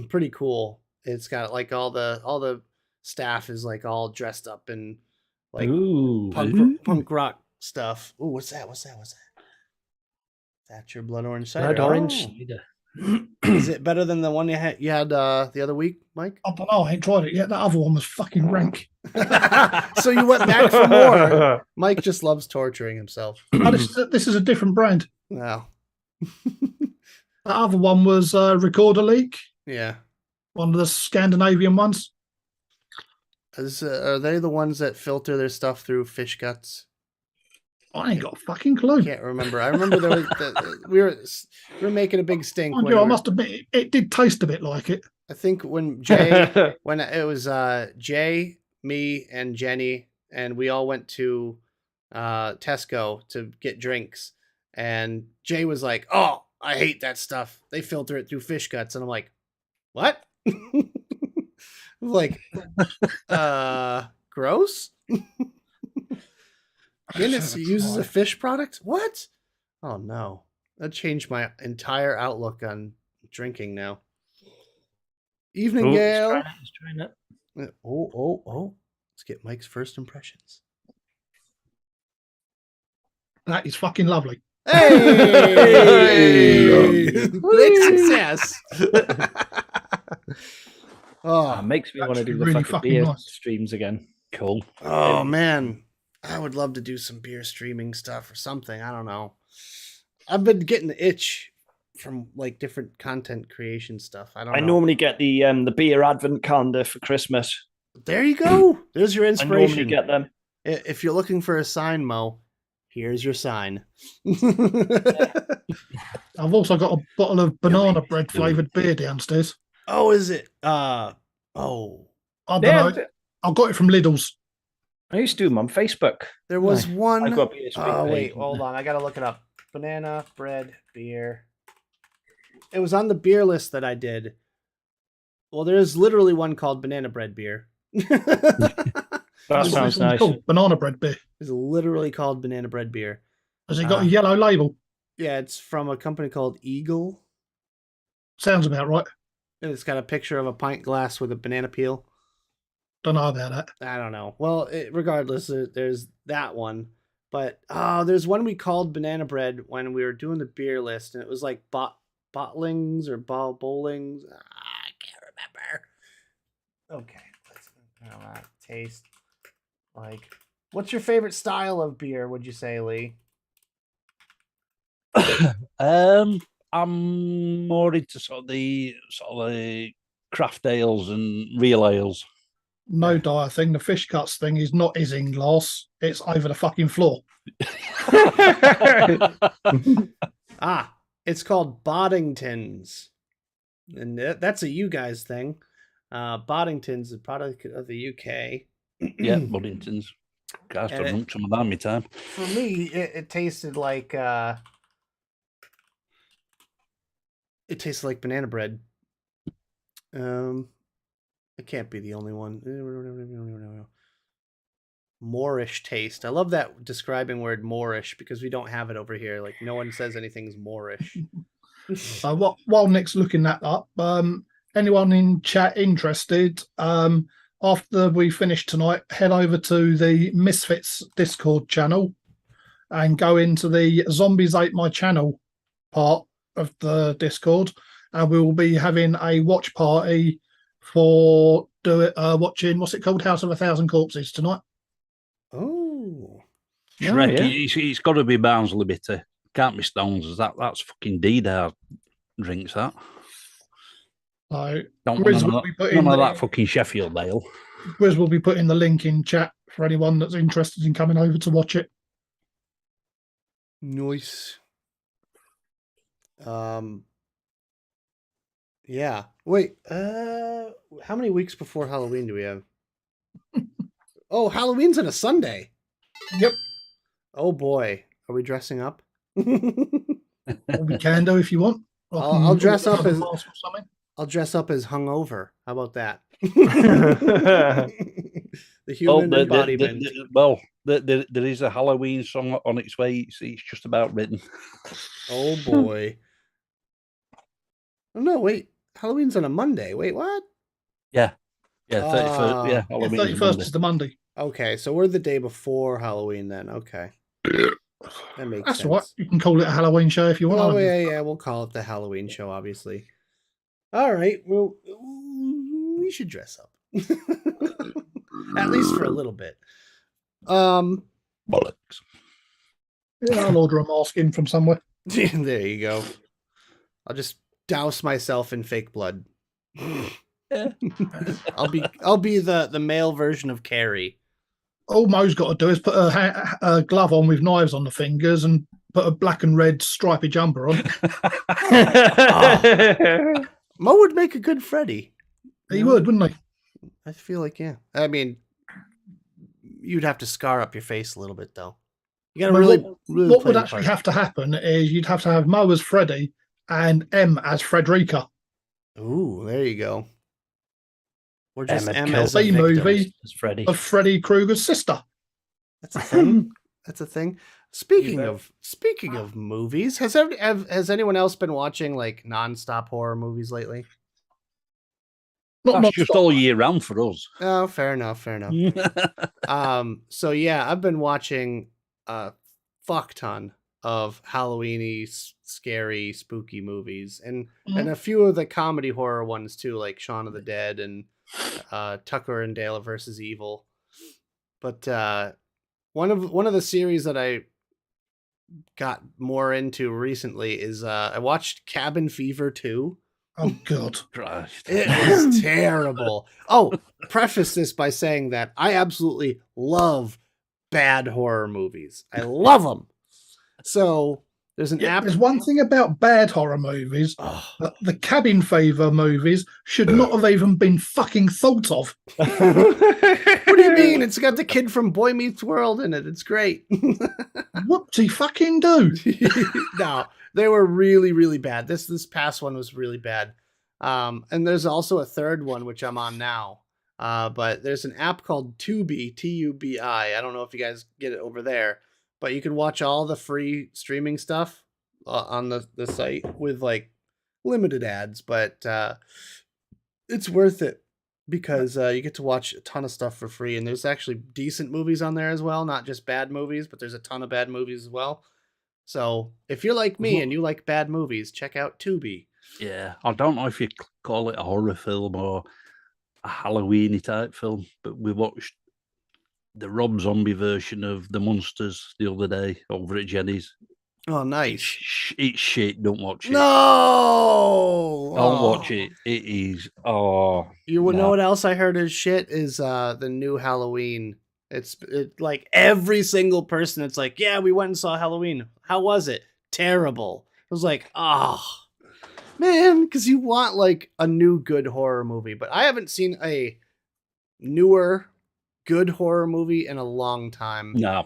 pretty cool. It's got like all the staff is like all dressed up in like Ooh. punk rock stuff. Ooh, what's that? That's your blood orange cider. Blood orange Oh. cider. Is it better than the one you had the other week, Mike? I don't know. I ain't tried it yet. That other one was fucking rank. So you went back for more. Mike just loves torturing himself. Oh, this is a different brand. Wow. That other one was Recorder Leak, Yeah. one of the Scandinavian ones. Are they the ones that filter their stuff through fish guts? I ain't got a fucking clue. Can't remember. I remember there was we were making a big stink. Mind When you, I we were- must admit, it did taste a bit like it. I think when Jay, when it was Jay, me, and Jenny, and we all went to Tesco to get drinks, and Jay was like, "Oh, I hate that stuff. They filter it through fish guts," and I'm like, "What?" I'm like, gross. Guinness uses a fish product? What? Oh no. That changed my entire outlook on drinking now. Evening, Oh, Gail. he's trying it. Oh. Let's get Mike's first impressions. That is fucking lovely. Hey! Great success. Ah, makes me want to Actually do the really fucking fucking beer nice. streams again. Cool. Oh man. I would love to do some beer streaming stuff or something. I don't know. I've been getting the itch from like different content creation stuff. I don't I know. normally get the beer advent calendar for Christmas. There you go. There's your I normally inspiration. get them. If you're looking for a sign, Mo, here's your sign. I've also got a bottle of banana bread flavored beer downstairs. Oh, is it? I don't Yeah, know. I got it from Lidl's. I used to do them on Facebook. there was Nice. one. I've got beer stream Oh page. wait, hold on. I gotta look it up. Banana bread beer. It was on the beer list that I did. Well, there's literally one called banana bread beer. That This sounds one's nice. called banana bread beer. It's literally called banana bread beer. Has it got a yellow label? Yeah, it's from a company called Eagle. Sounds about right. And it's got a picture of a pint glass with a banana peel. Don't know about that. I don't know. Well, regardless, there's that one. But there's one we called banana bread when we were doing the beer list, and it was like bottlings or bowlings. I can't remember. Okay, let's taste like. What's your favorite style of beer? Would you say, Lee? I'm more into sort of the craft ales and real ales. No dire thing. The fish cuts thing is not his in glass. It's over the fucking floor. It's called Boddingtons, and that's a you guys thing. Boddingtons is a product of the UK. Yeah, Buddingtons. Guys, I've drunk some of that in my time. For me, it tasted like banana bread. It can't be the only one. Moorish taste. I love that describing word Moorish because we don't have it over here. Like no one says anything's Moorish. While Nick's looking that up, anyone in chat interested, after we finish tonight, head over to the Misfits Discord channel and go into the Zombies Ate My Channel part of the Discord. And we will be having a watch party for watching, what's it called? House of a Thousand Corpses tonight. Oh. Shrek, yeah. It's got to be Barnsley bitter. Can't be Stones. That's fucking D-Dar drinks, that. So Don't Grizz none will of be that, putting none of the- that fucking Sheffield ale. Grizz will be putting the link in chat for anyone that's interested in coming over to watch it. Nice. Yeah. Wait. How many weeks before Halloween do we have? Oh, Halloween's on a Sunday. Yep. Oh boy, are we dressing up? Or we can do if you want. I'll dress up as- mask or something. I'll dress up as hungover. How about that? Yeah. The human embodiment. There is a Halloween song on its way. It's just about written. Oh boy. Oh no, wait. Halloween's on a Monday. Wait, what? Yeah, 31st. Yeah, Yeah, Halloween. 31st is the Monday. Okay, so we're the day before Halloween then. Okay. That makes That's sense. all right. You can call it a Halloween show if you want. Oh yeah, we'll call it the Halloween show, obviously. All right, well, we should dress up, at least for a little bit. Bollocks. Yeah, I'll order a mask in from somewhere. There you go. I'll just douse myself in fake blood. Yeah. I'll be the male version of Carrie. All Mo's got to do is put a glove on with knives on the fingers and put a black and red stripy jumper on. Mo would make a good Freddy. He would, wouldn't he? I feel like, yeah. I mean, you'd have to scar up your face a little bit, though. You gotta really What play would the actually part. have to happen is you'd have to have Mo as Freddy and M as Frederica. Ooh, there you go. Or just Emmett M killed as a the victim. movie. It's Freddy. Of Freddy Krueger's sister. That's a thing. That's a thing. Speaking bet. of movies, has anyone else been watching like nonstop horror movies lately? Not That's just non-stop. all year round for us. Oh, fair enough. So yeah, I've been watching a fuck ton of Halloween-y, scary, spooky movies, and a few of the comedy horror ones too, like Shaun of the Dead and Tucker and Dale versus Evil. But one of the series that I got more into recently is I watched Cabin Fever 2. Oh, God. Christ. It was terrible. Oh, preface this by saying that I absolutely love bad horror movies. I love them. So there's an app. There's one thing about bad horror movies. Oh, The Cabin Fever movies should not have even been fucking thought of. what do you mean? It's got the kid from Boy Meets World in it. It's great. Whoopsie fucking do. No, they were really, really bad. This past one was really bad. And there's also a third one, which I'm on now. But there's an app called Tubi, Tubi. I don't know if you guys get it over there, but you can watch all the free streaming stuff on the site with like limited ads, but it's worth it because you get to watch a ton of stuff for free, and there's actually decent movies on there as well, not just bad movies, but there's a ton of bad movies as well. So if you're like me and you like bad movies, check out Tubi. Yeah, I don't know if you call it a horror film or a Halloween-y type film, but we watched the Rob Zombie version of The Munsters the other day over at Jenny's. Oh, nice. It's shit. Don't watch it. No, Don't watch it. It is. Oh, You would know no. what else I heard is shit is the new Halloween. It's like every single person. It's like, yeah, we went and saw Halloween. How was it? Terrible. It was like, oh man, because you want like a new good horror movie, but I haven't seen a newer good horror movie in a long time. No.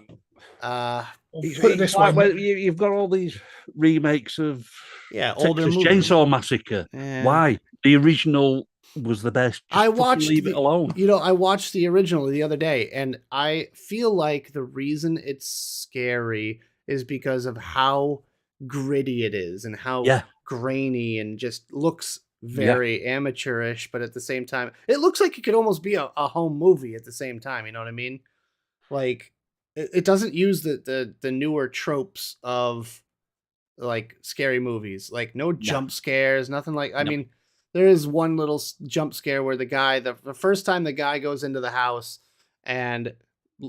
Put it this way. Well, you've got all these remakes of Yeah, older Texas movies. Chainsaw Massacre. Yeah. Why? The original was the best. Just I fucking watched leave it alone. I watched the original the other day, and I feel like the reason it's scary is because of how gritty it is and how Yeah. grainy and just looks very amateurish, but at the same time, it looks like it could almost be a home movie at the same time. You know what I mean? Like it doesn't use the newer tropes of like scary movies, like no jump scares, nothing like. I mean, there is one little jump scare where the guy, the first time the guy goes into the house and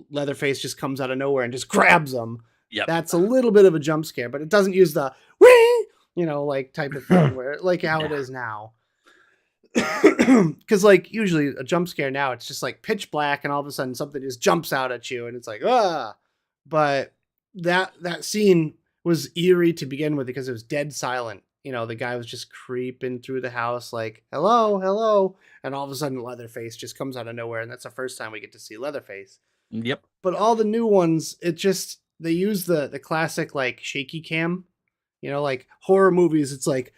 Leatherface just comes out of nowhere and just grabs him. Yep. That's a little bit of a jump scare, but it doesn't use the whee, like type of thing where like how it is now. Because like usually a jump scare now, it's just like pitch black and all of a sudden something just jumps out at you and it's like, ah. But that scene was eerie to begin with because it was dead silent. The guy was just creeping through the house like, hello, hello. And all of a sudden Leatherface just comes out of nowhere. And that's the first time we get to see Leatherface. Yep. But all the new ones, they use the classic like shaky cam, like horror movies. It's like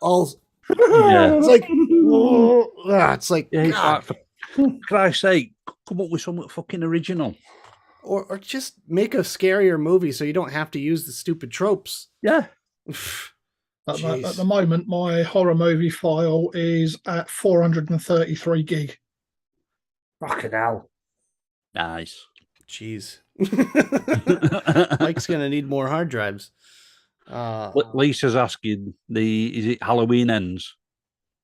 all, Yeah. it's like, it's like, Yeah, it's God. like, for Christ's sake, come up with something fucking original. Or just make a scarier movie so you don't have to use the stupid tropes. Yeah. At Jeez. the moment, my horror movie file is at 433 gig. Fucking hell. Nice. Jeez. Mike's gonna need more hard drives. Lisa's asking, is it Halloween Ends?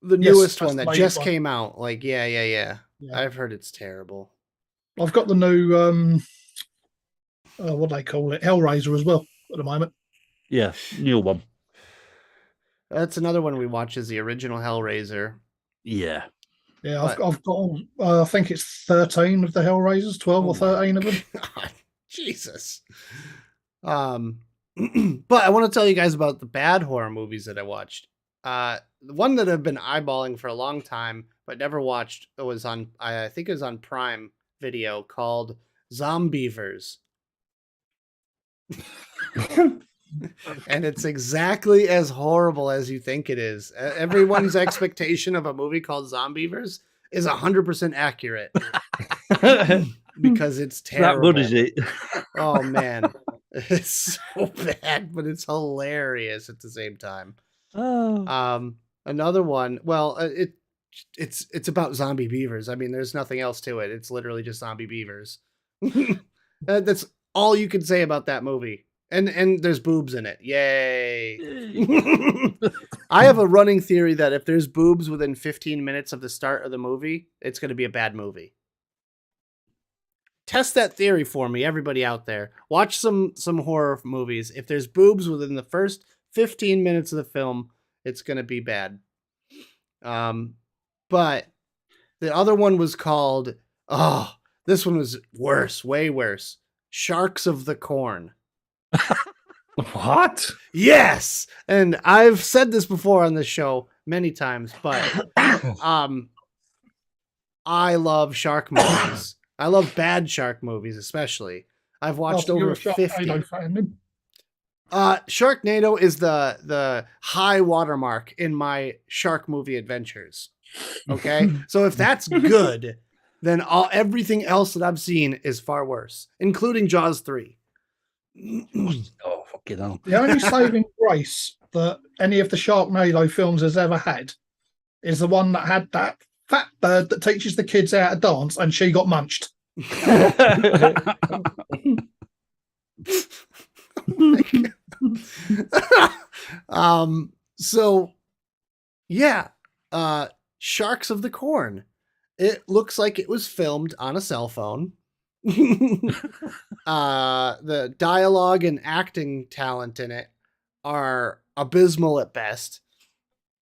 The Yes, newest that's one the that latest just one. came out. Like, yeah. Yeah. I've heard it's terrible. I've got the new what do they call it, Hellraiser as well at the moment. Yeah, new one. That's another one we watch is the original Hellraiser. Yeah. Yeah, But- I've got I think it's 13 of the Hellraisers, 12 Oh or 13 of them. God, Jesus. But I want to tell you guys about the bad horror movies that I watched. The one that I've been eyeballing for a long time but never watched was on, I think it was on Prime Video, called Zombievers. And it's exactly as horrible as you think it is. Everyone's expectation of a movie called Zombievers is 100% accurate because it's terrible. That good, is it? Oh man, it's so bad, but it's hilarious at the same time. Oh. Another one. Well, it's about zombie beavers. I mean, there's nothing else to it. It's literally just zombie beavers. That's all you can say about that movie. And there's boobs in it. Yay! I have a running theory that if there's boobs within 15 minutes of the start of the movie, it's going to be a bad movie. Test that theory for me, everybody out there. Watch some horror movies. If there's boobs within the first 15 minutes of the film, it's going to be bad. But the other one was called, this one was worse, way worse. Sharks of the Corn. What? Yes. And I've said this before on this show many times, but I love shark movies. I love bad shark movies, especially. I've watched You're over a Sharknado 50. fan, then? Sharknado is the high watermark in my shark movie adventures. Okay? So if that's good, then everything else that I've seen is far worse, including Jaws 3. Oh, fucking hell. The only saving grace that any of the Sharknado films has ever had is the one that had that fat bird that teaches the kids how to dance and she got munched. So yeah, Sharks of the Corn. It looks like it was filmed on a cell phone. The dialogue and acting talent in it are abysmal at best,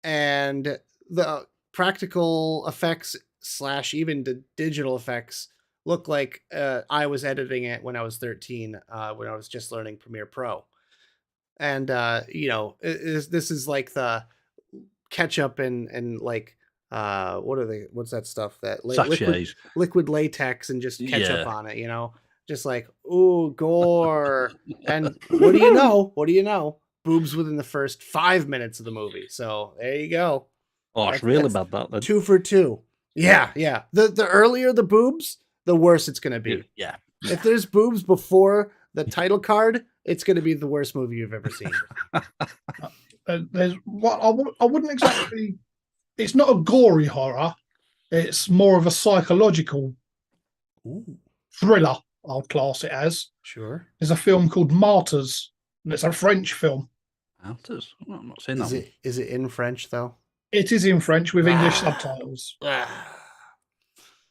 and the practical effects / even the digital effects look like I was editing it when I was 13, when I was just learning Premiere Pro. And this is like the ketchup and like what's that stuff that liquid latex and just ketchup on it, just like, ooh, gore. And what do you know, boobs within the first 5 minutes of the movie. So there you go. Oh, it's really bad, that then. 2 for 2. Yeah. The earlier the boobs, the worse it's gonna be. Yeah. If there's boobs before the title card, it's gonna be the worst movie you've ever seen. There's what I wouldn't exactly. It's not a gory horror. It's more of a psychological thriller. I'll class it as. Sure. There's a film called Martyrs, and it's a French film. Martyrs? Oh, I'm not saying that. Is it in French though? It is in French with English subtitles.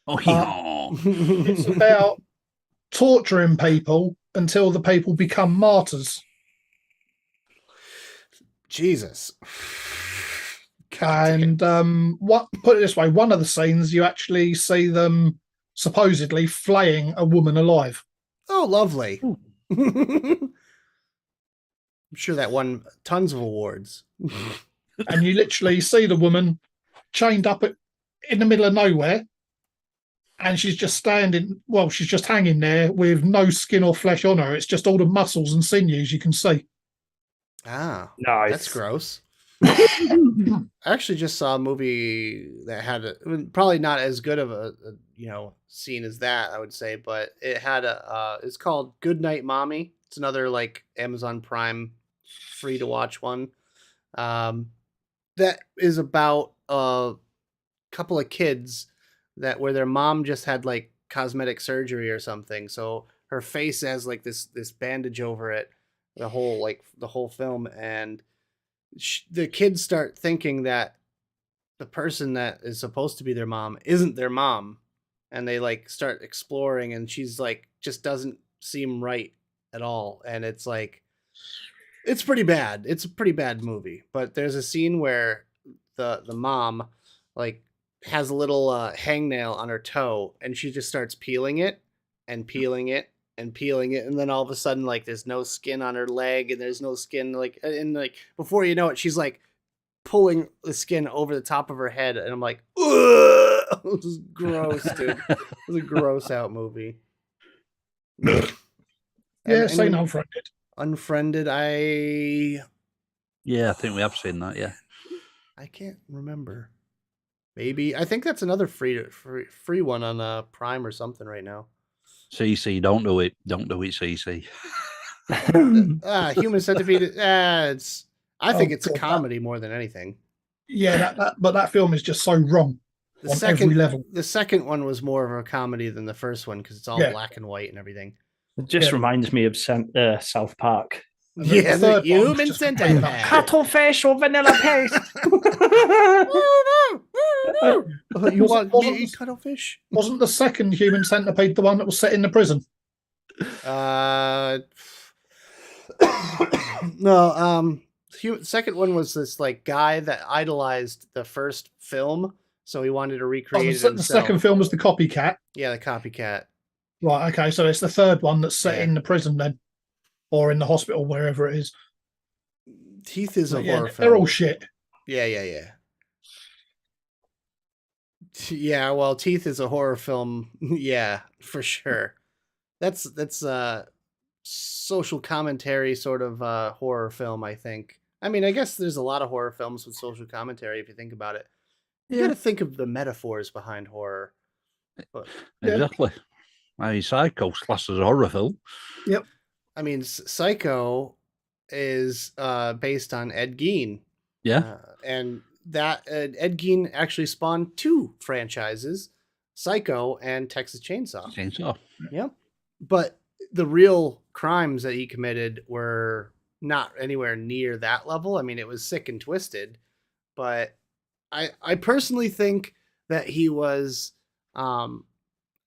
Oh, yeah. It's about torturing people until the people become martyrs. Jesus. And put it this way, one of the scenes you actually see them supposedly flaying a woman alive. Oh, lovely. I'm sure that won tons of awards. And you literally see the woman chained up in the middle of nowhere, and she's just she's just hanging there with no skin or flesh on her. It's just all the muscles and sinews you can see. Ah, Nice. that's gross. I actually just saw a movie that had probably not as good of a scene as that, I would say, but it had it's called Good Night Mommy. It's another like Amazon Prime free to watch one. That is about a couple of kids where their mom just had like cosmetic surgery or something. So her face has like this bandage over it the whole film, and the kids start thinking that the person that is supposed to be their mom isn't their mom, and they like start exploring, and she's like just doesn't seem right at all, and it's like it's pretty bad. It's a pretty bad movie. But there's a scene where the mom like has a little hangnail on her toe, and she just starts peeling it and peeling it and peeling it, and then all of a sudden like there's no skin on her leg, and there's no skin like, and like before you know it, she's like pulling the skin over the top of her head, and I'm like, ugh! This is gross, dude. It was a gross out movie. Yeah, same Unfriended. Unfriended, Yeah, I think we have seen that. Yeah. I can't remember. Maybe I think that's another free one on Prime or something right now. CC, don't do it. Don't do it, CC. Human Centipede. It's. I think it's a God, comedy more than anything. Yeah, but that film is just so wrong on every level. The second one was more of a comedy than the first one because it's all black and white and everything. It just reminds me of South Park. Yeah, the Human Centipede. Cuttlefish or vanilla paste. You want me to eat cuttlefish? Wasn't the second Human Centipede the one that was set in the prison? No. Second one was this like guy that idolized the first film, so he wanted to recreate it himself. The second film was the copycat. Yeah, the copycat. Right. Okay. So it's the third one that's set in the prison then, or in the hospital, wherever it is. Teeth is a horror film. They're all shit. Yeah. Yeah, well, Teeth is a horror film. Yeah, for sure. That's social commentary sort of horror film, I think. I mean, I guess there's a lot of horror films with social commentary if you think about it. You got to think of the metaphors behind horror. But, exactly. I mean, Psycho classed as a horror film. Yep. I mean, Psycho is based on Ed Gein. Yeah. And that Ed Gein actually spawned two franchises, Psycho and Texas Chainsaw. Yep. But the real crimes that he committed were not anywhere near that level. I mean, it was sick and twisted, but I personally think that he was on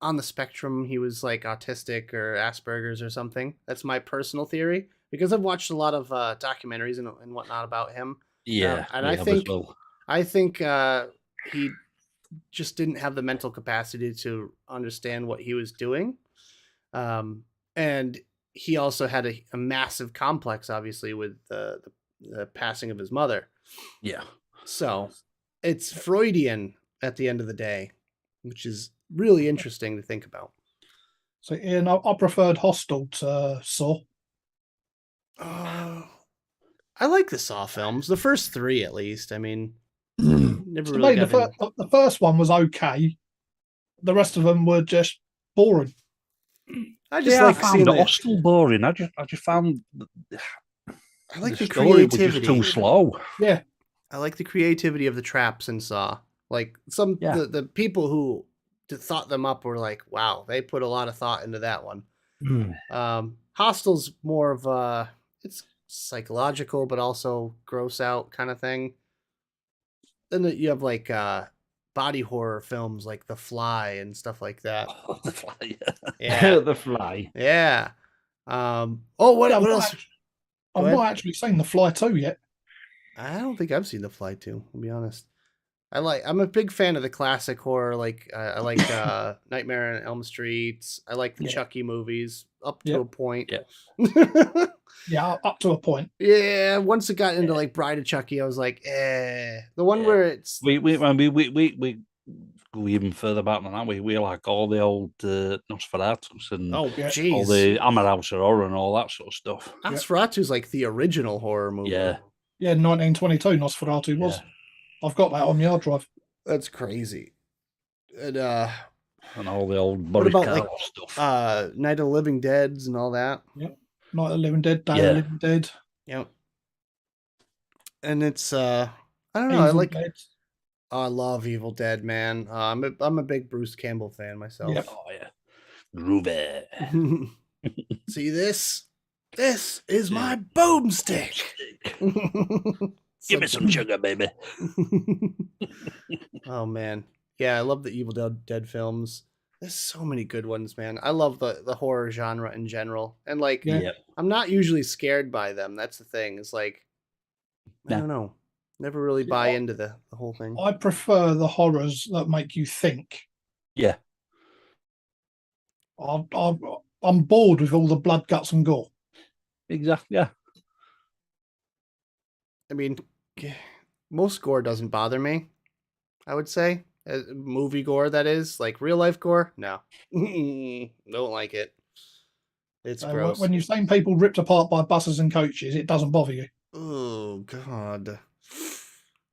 the spectrum. He was like autistic or Asperger's or something. That's my personal theory because I've watched a lot of documentaries and whatnot about him. Yeah. And I think he just didn't have the mental capacity to understand what he was doing. And he also had a massive complex, obviously, with the passing of his mother. Yeah. So it's Freudian at the end of the day, which is really interesting to think about. So, Ian, I preferred Hostel to Saw. I like the Saw films, the first three at least. I mean, never really the first one was okay. The rest of them were just boring. I just like seeing the Hostel boring. I just found I like the story creativity. Was just too slow. Yeah, I like the creativity of the traps in Saw. Like the people who thought them up were like, wow, they put a lot of thought into that one. Hostel's more of it's psychological, but also gross out kind of thing. Then you have like body horror films like The Fly and stuff like that. Oh, The Fly. Yeah. The Fly. Yeah. What else? I've not actually seen The Fly 2 yet. I don't think I've seen The Fly 2, to be honest. I'm a big fan of the classic horror. Like I like Nightmare on Elm Street. I like the Chucky movies up to a point. Yeah. Yeah, up to a point. Yeah, once it got into like Bride of Chucky, I was like, eh. The one where it's we go even further back than that. We like all the old Nosferatus and all the Hammer House of Horror and all that sort of stuff. Nosferatu's like the original horror movie. Yeah, 1922 Nosferatu was. I've got that on the hard drive. That's crazy. And all the old Boris Karloff stuff. Night of the Living Deads and all that. Yep. Night of the Living Dead, Day of the Living Dead. Yep. And it's I don't know. Evil Dead. I love Evil Dead, man. I'm a big Bruce Campbell fan myself. Yep. Oh yeah, Ruby. See this? This is my boomstick. Give me some sugar, baby. Oh man, yeah, I love the Evil Dead films. There's so many good ones, man. I love the horror genre in general, and like, Yeah. I'm not usually scared by them. That's the thing. It's like, I No. don't know, never really Yeah, buy into the whole thing. I prefer the horrors that make you think. Yeah. I'm bored with all the blood, guts, and gore. Exactly. Yeah. I mean, most gore doesn't bother me. I would say movie gore, that is, like real life gore. No, don't like it. It's So gross. when you've seen people ripped apart by buses and coaches, it doesn't bother you. Oh God.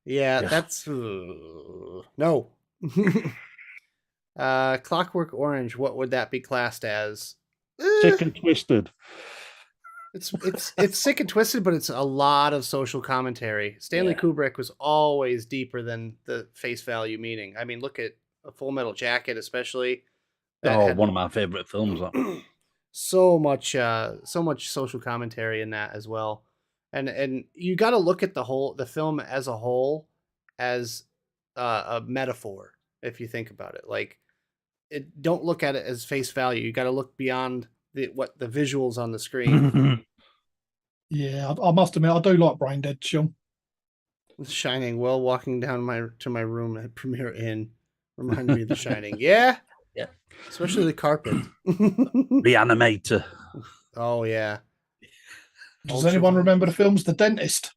Yeah, Yeah. that's no. Clockwork Orange. What would that be classed as? Sick and twisted. It's sick and twisted, but it's a lot of social commentary. Stanley Yeah. Kubrick was always deeper than the face value meaning. I mean, look at A Full Metal Jacket, especially. That Oh, had one of my favorite films. That. so much social commentary in that as well. And you got to look at the film as a whole as a metaphor, if you think about it. Like, don't look at it as face value. You got to look beyond what the visuals on the screen. Yeah, I must admit, I do like Brain Dead, Sean. The Shining. Well, walking down to my room at Premier Inn reminded me of The Shining. Yeah, Yeah. especially the carpet. Reanimator. Oh yeah. Does anyone remember the films The Dentist?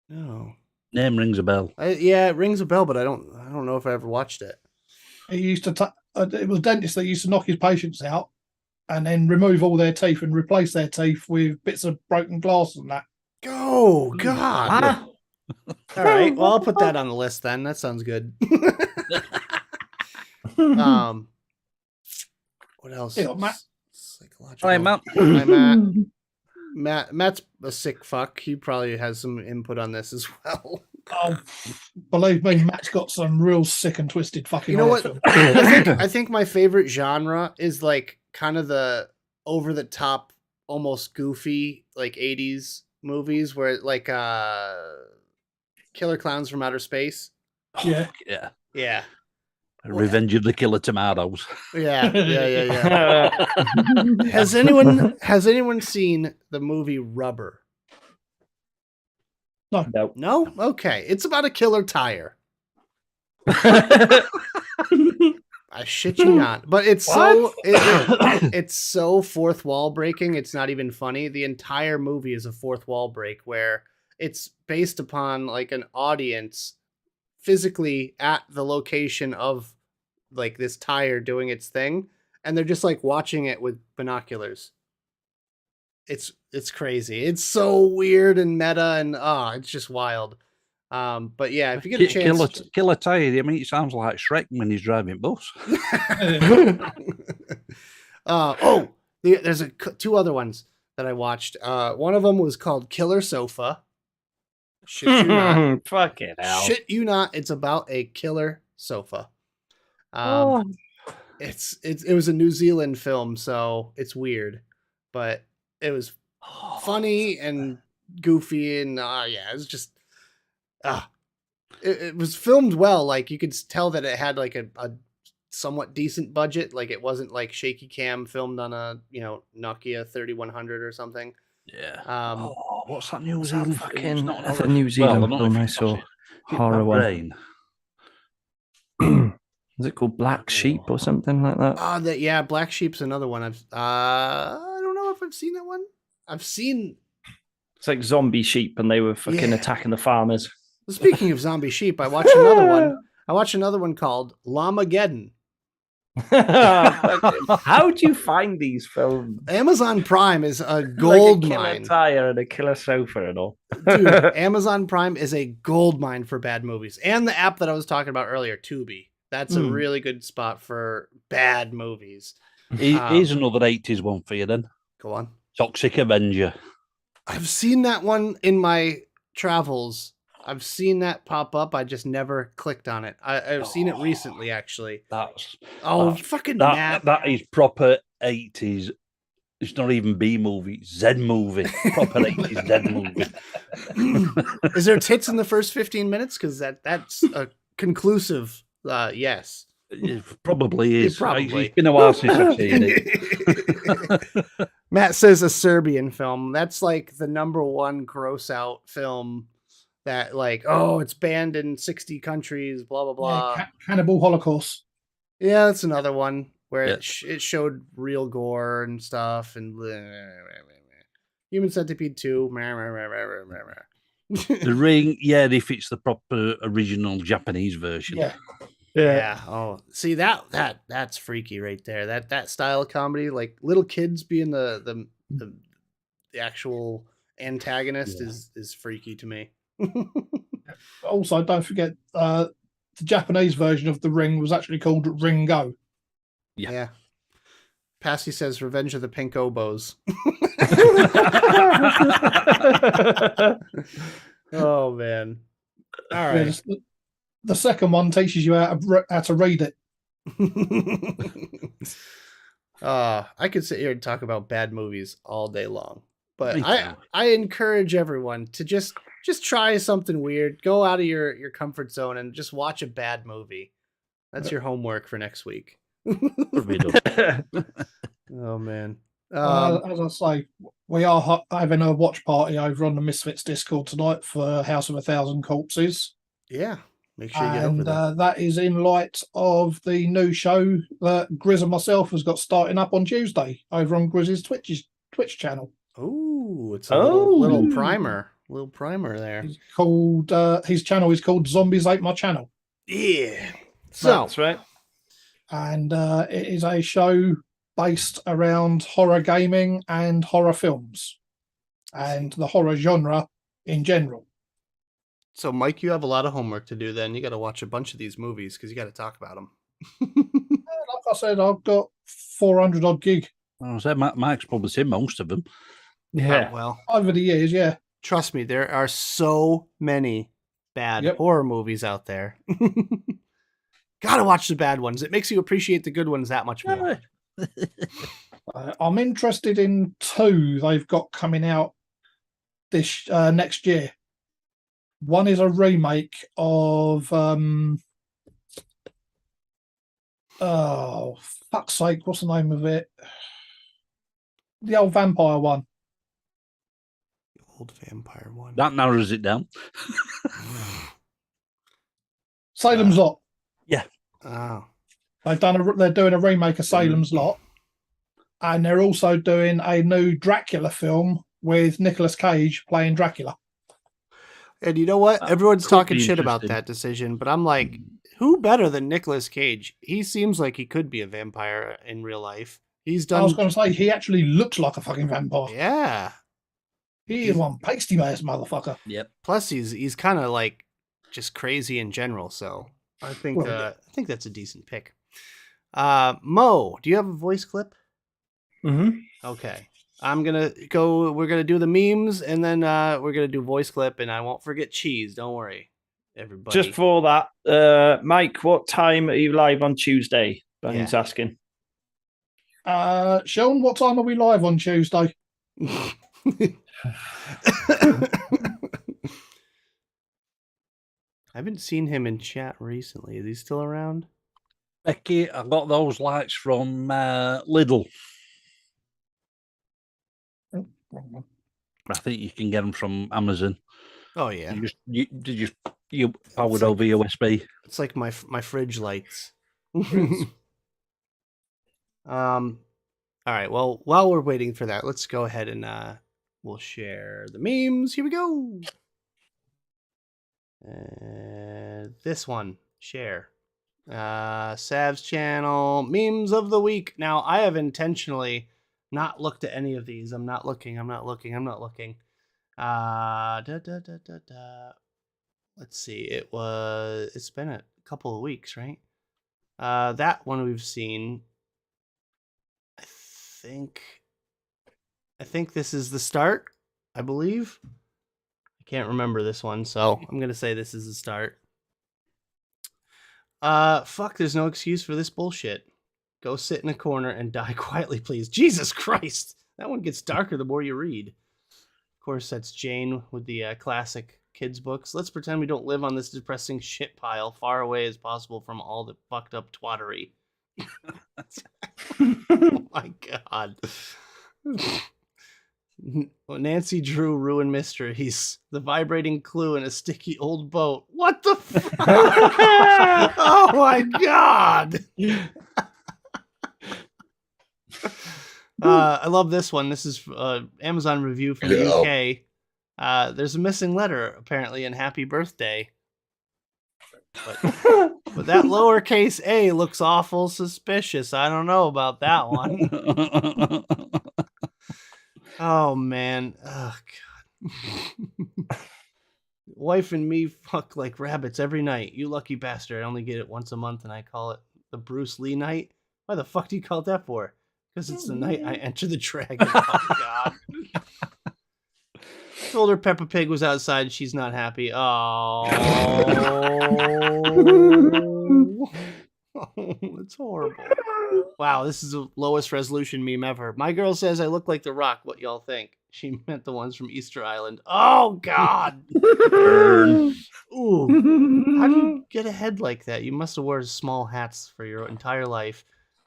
No. Name rings a bell. Yeah, it rings a bell, but I don't know if I ever watched it. He used to. It was a dentist that used to knock his patients out and then remove all their teeth and replace their teeth with bits of broken glass and that. Oh God. Ah, All right. Well, I'll put that on the list then. That sounds good. What else? Yeah, Matt. Psychological. Hi, Matt. Hi, Matt. Matt's a sick fuck. He probably has some input on this as well. Oh, believe me, Matt's got some real sick and twisted fucking. You know horror what? films. I think my favorite genre is like kind of the over the top, almost goofy, like 80s movies where like Killer Clowns from Outer Space. Yeah. Yeah. Yeah. Revenge of the Killer Tomatoes. Yeah. Has anyone seen the movie Rubber? no. No? Okay. It's about a killer tire. I shit you not. But it's it's so fourth wall breaking, it's not even funny. The entire movie is a fourth wall break where it's based upon like an audience physically at the location of like this tire doing its thing, and they're just like watching it with binoculars. It's crazy. It's so weird and meta, and it's just wild. But yeah, if you get a chance, Killer Tire. I mean, it sounds like Shrek when he's driving bus. There's two other ones that I watched. One of them was called Killer Sofa. Shit you not. Fucking hell. Shit you not. It's about a killer sofa. It was a New Zealand film, so it's weird, but it was funny and goofy, and it was just it was filmed well. Like you could tell that it had like a somewhat decent budget. Like it wasn't like shaky cam filmed on a Nokia 3100 or something. Yeah. What's that New Zealand? Fucking that's a New Zealand film I saw. Horror one. Is it called Black Sheep or something like that? Black Sheep's another one. I don't know if I've seen that one. I've seen. It's like zombie sheep, and they were fucking attacking the farmers. Speaking of zombie sheep, I watched another one. I watched another one called Llamageddon. How do you find these films? Amazon Prime is a gold like a mine. Killer Tire and a Killer Sofa and all. Dude, Amazon Prime is a gold mine for bad movies. And the app that I was talking about earlier, Tubi. That's a really good spot for bad movies. Here's another 80s one for you then. Go on. Toxic Avenger. I've seen that one in my travels I've seen that pop up. I just never clicked on it. I've seen it recently, actually. That's Oh, that's- fucking that Matt. that is proper 80s. It's not even B movie, it's Z movie. Proper 80s Z movie. Is there tits in the first 15 minutes? Because that's a conclusive yes. It probably is. Probably. It's been a while since I've seen it. Matt says a Serbian film. That's like the number one gross out film that like, oh, it's banned in 60 countries, blah, blah, blah. Yeah, Cannibal Holocaust. Yeah, that's another one where Yeah. it showed real gore and stuff. And Human Centipede 2. The Ring, yeah, if it's the proper original Japanese version. Yeah. Yeah. Oh, see that's freaky right there. That style of comedy, like little kids being the actual antagonist, Yeah. is freaky to me. Also, don't forget the Japanese version of The Ring was actually called Ringo. Yeah. Passy says Revenge of the Pink Oboes. Oh man. All right. The second one teaches you how to read it. I could sit here and talk about bad movies all day long, but Me too. I encourage everyone to just try something weird. Go out of your comfort zone and just watch a bad movie. That's your homework for next week. Oh man. As I say, we are having a watch party over on the Misfits Discord tonight for House of a Thousand Corpses. Yeah. Make sure you get over And there. that is in light of the new show that Grizz and myself has got starting up on Tuesday over on Grizz's Twitch channel. Oh, it's a little primer. Little primer there. He's called his channel is called Zombies Ate My Channel. Yeah. So That's right. And it is a show based around horror gaming and horror films and the horror genre in general. So, Mike, you have a lot of homework to do then. You got to watch a bunch of these movies because you got to talk about them. Like I said, I've got 400 odd gig I said Mike's probably seen most of them. Yeah. Well, over the years, yeah. trust me, there are so many bad Yep. horror movies out there. Got to watch the bad ones. It makes you appreciate the good ones that much more. I'm interested in two they've got coming out this next year. One is a remake of oh fuck's sake, what's the name of it? The old vampire one. Old vampire one. That narrows it down. Salem's Lot. Oh. They're doing a remake of Salem's Lot, and they're also doing a new Dracula film with Nicolas Cage playing Dracula. And you know what? Everyone's could talking be shit about interesting. that decision, but I'm like, who better than Nicolas Cage? He seems like he could be a vampire in real life. He's I was done. going to say he actually looks like a fucking vampire. Yeah. He is one pasty ass motherfucker. Yep. Plus, he's kind of like just crazy in general. So I think Well, I think that's a decent pick. Mo, do you have a voice clip? Mm-hmm. Okay. I'm gonna go. We're gonna do the memes, and then we're gonna do voice clip, and I won't forget cheese. Don't worry, everybody. Just for that, Mike, what time are you live on Tuesday? Ben's asking. Sean, what time are we live on Tuesday? I haven't seen him in chat recently. Is he still around? Becky, I got those lights from Lidl. I think you can get them from Amazon. Oh yeah, You powered over USB. it's like my fridge lights. All right. Well, while we're waiting for that, let's go ahead and we'll share the memes. Here we go. This one, share. SAVS channel, memes of the week. Now, I have intentionally not looked at any of these. I'm not looking. Let's see. It's been a couple of weeks, right? That one we've seen. I think this is the start, I believe. I Can't remember this one, so I'm gonna say this is the start. Fuck, there's no excuse for this bullshit. Go sit in a corner and die quietly, please. Jesus Christ! That one gets darker the more you read. Of course, that's Jane with the classic kids books. Let's pretend we don't live on this depressing shit pile, far away as possible from all the fucked up twattery. Oh my god. Nancy Drew ruined mysteries. The vibrating clue in a sticky old boat. What the fuck? Oh my god. I love this one. This is Amazon review from the UK. There's a missing letter apparently in Happy Birthday. But that lowercase a looks awful suspicious. I don't know about that one. Oh man. Oh god. Wife and me fuck like rabbits every night. You lucky bastard. I only get it once a month and I call it the Bruce Lee night. Why the fuck do you call it that for? Because it's the night I enter the dragon. Oh god. Told her Peppa Pig was outside. She's not happy. Oh. It's horrible. Wow, this is the lowest resolution meme ever. My girl says I look like The Rock. What y'all think? She meant the ones from Easter Island. Oh, God. Ooh. How do you get a head like that? You must have worn small hats for your entire life.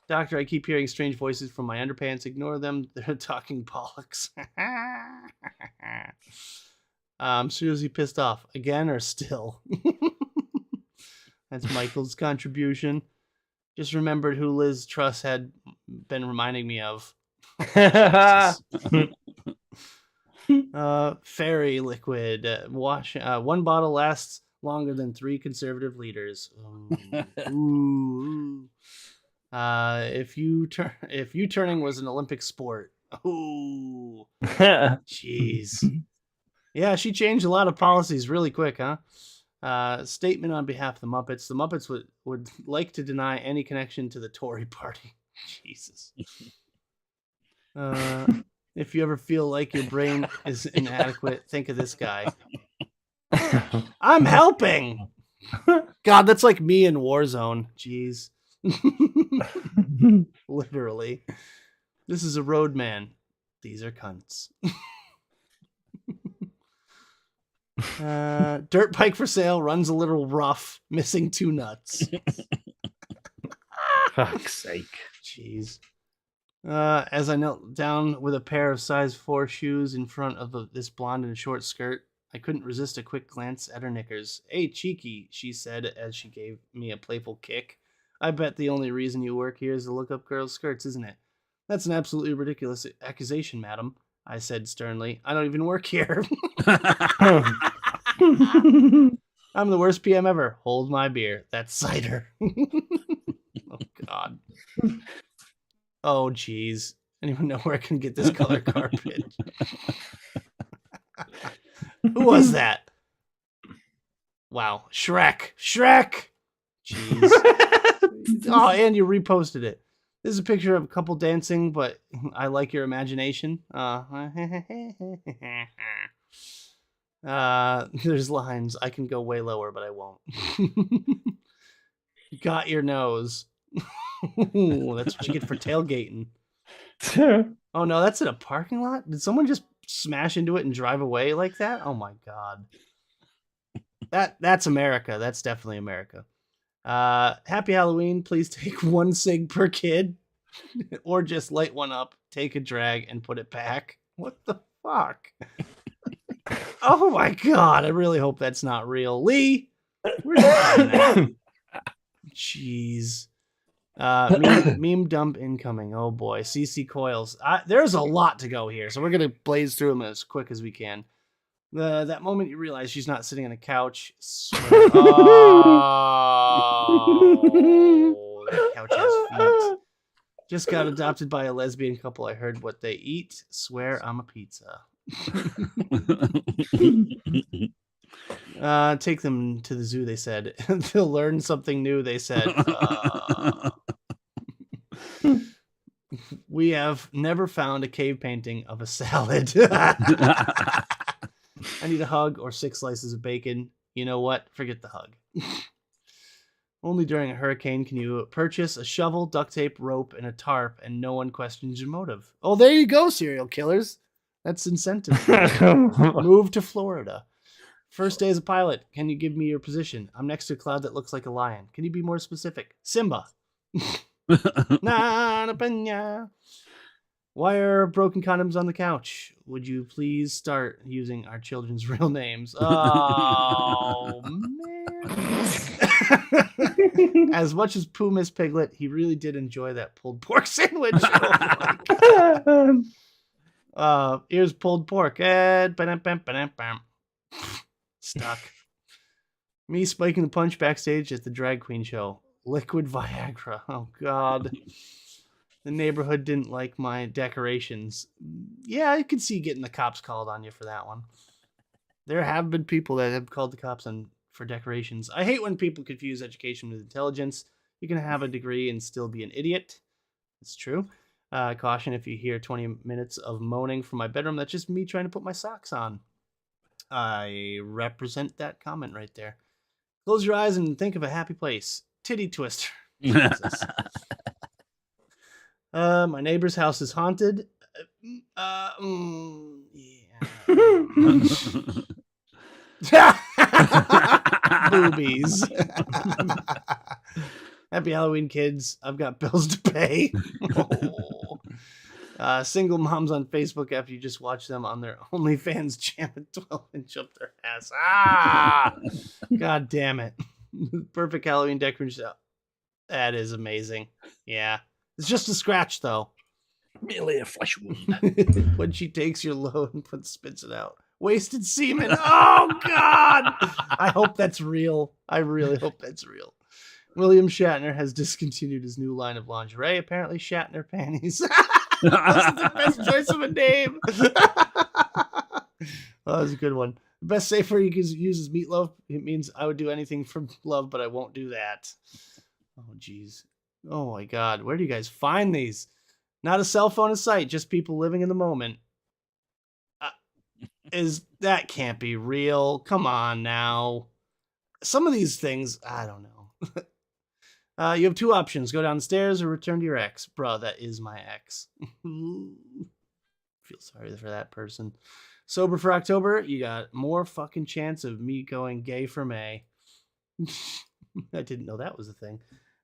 Doctor, I keep hearing strange voices from my underpants. Ignore them. They're talking bollocks. I'm seriously pissed off. Again or still? That's Michael's contribution. Just remembered who Liz Truss had been reminding me of. Fairy liquid. One bottle lasts longer than 3 conservative liters. Ooh. If you turning was an Olympic sport. Ooh. Jeez. Yeah, she changed a lot of policies really quick, huh? Statement on behalf of the Muppets. The Muppets would like to deny any connection to the Tory party. Jesus. If you ever feel like your brain is inadequate, think of this guy. I'm helping! God, that's like me in Warzone. Jeez. Literally. This is a roadman. These are cunts. Dirt bike for sale, runs a little rough, missing 2 nuts. Fuck's sake. Jeez. As I knelt down with a pair of size 4 shoes in front of this blonde in a short skirt, I couldn't resist a quick glance at her knickers. Hey, cheeky, she said as she gave me a playful kick. I bet the only reason you work here is to look up girls' skirts, isn't it? That's an absolutely ridiculous accusation, madam, I said sternly. I don't even work here. I'm the worst PM ever. Hold my beer. That's cider. Oh, God. Oh, jeez. Anyone know where I can get this color carpet? Who was that? Wow. Shrek. Jeez. Oh, and you reposted it. This is a picture of a couple dancing, but I like your imagination. There's lines. I can go way lower, but I won't. Got your nose. That's what you get for tailgating. Oh no, that's in a parking lot? Did someone just smash into it and drive away like that? Oh my god. That's America. That's definitely America. Happy Halloween. Please take 1 cig per kid. Or just light one up, take a drag, and put it back. What the fuck? Oh my god, I really hope that's not real. Lee, where's that? Jeez. Meme dump incoming. Oh boy. CC coils. There's a lot to go here, so we're going to blaze through them as quick as we can. That moment you realize she's not sitting on a couch. Oh, that couch has feet. Just got adopted by a lesbian couple. I heard what they eat. Swear I'm a pizza. Take them to the zoo, they said. They'll learn something new, they said. We have never found a cave painting of a salad. I need a hug or 6 slices of bacon. You know what? Forget the hug. Only during a hurricane can you purchase a shovel, duct tape, rope, and a tarp, and no one questions your motive. Oh, there you go, serial killers. That's incentive. Move to Florida. First day as a pilot. Can you give me your position? I'm next to a cloud that looks like a lion. Can you be more specific? Simba. Why are broken condoms on the couch? Would you please start using our children's real names? Oh, man. As much as Pooh missed Piglet, he really did enjoy that pulled pork sandwich. Oh, my God. Here's pulled pork. Stuck. Me spiking the punch backstage at the drag queen show. Liquid Viagra. Oh, God. The neighborhood didn't like my decorations. Yeah, I could see getting the cops called on you for that one. There have been people that have called the cops on for decorations. I hate when people confuse education with intelligence. You can have a degree and still be an idiot. It's true. Caution if you hear 20 minutes of moaning from my bedroom. That's just me trying to put my socks on. I represent that comment right there. Close your eyes and think of a happy place. Titty twister. Jesus. My neighbor's house is haunted. Yeah. Boobies. Happy Halloween, kids. I've got bills to pay. Single moms on Facebook after you just watch them on their OnlyFans jam a 12-inch up their ass. God damn it. Perfect Halloween decoration. That is amazing. Yeah. It's just a scratch, though. Merely a flesh wound. When she takes your load and spits it out. Wasted semen. Oh, God. I hope that's real. I really hope that's real. William Shatner has discontinued his new line of lingerie. Apparently, Shatner panties. That's the best choice of a name. Oh, that's a good one. The best safe word you can use is meatloaf. It means I would do anything for love, but I won't do that. Oh, geez. Oh, my God. Where do you guys find these? Not a cell phone in sight, just people living in the moment. That can't be real. Come on now. Some of these things, I don't know. You have 2 options. Go down the stairs or return to your ex. Bruh, that is my ex. Feel sorry for that person. Sober for October, you got more fucking chance of me going gay for May. I didn't know that was a thing.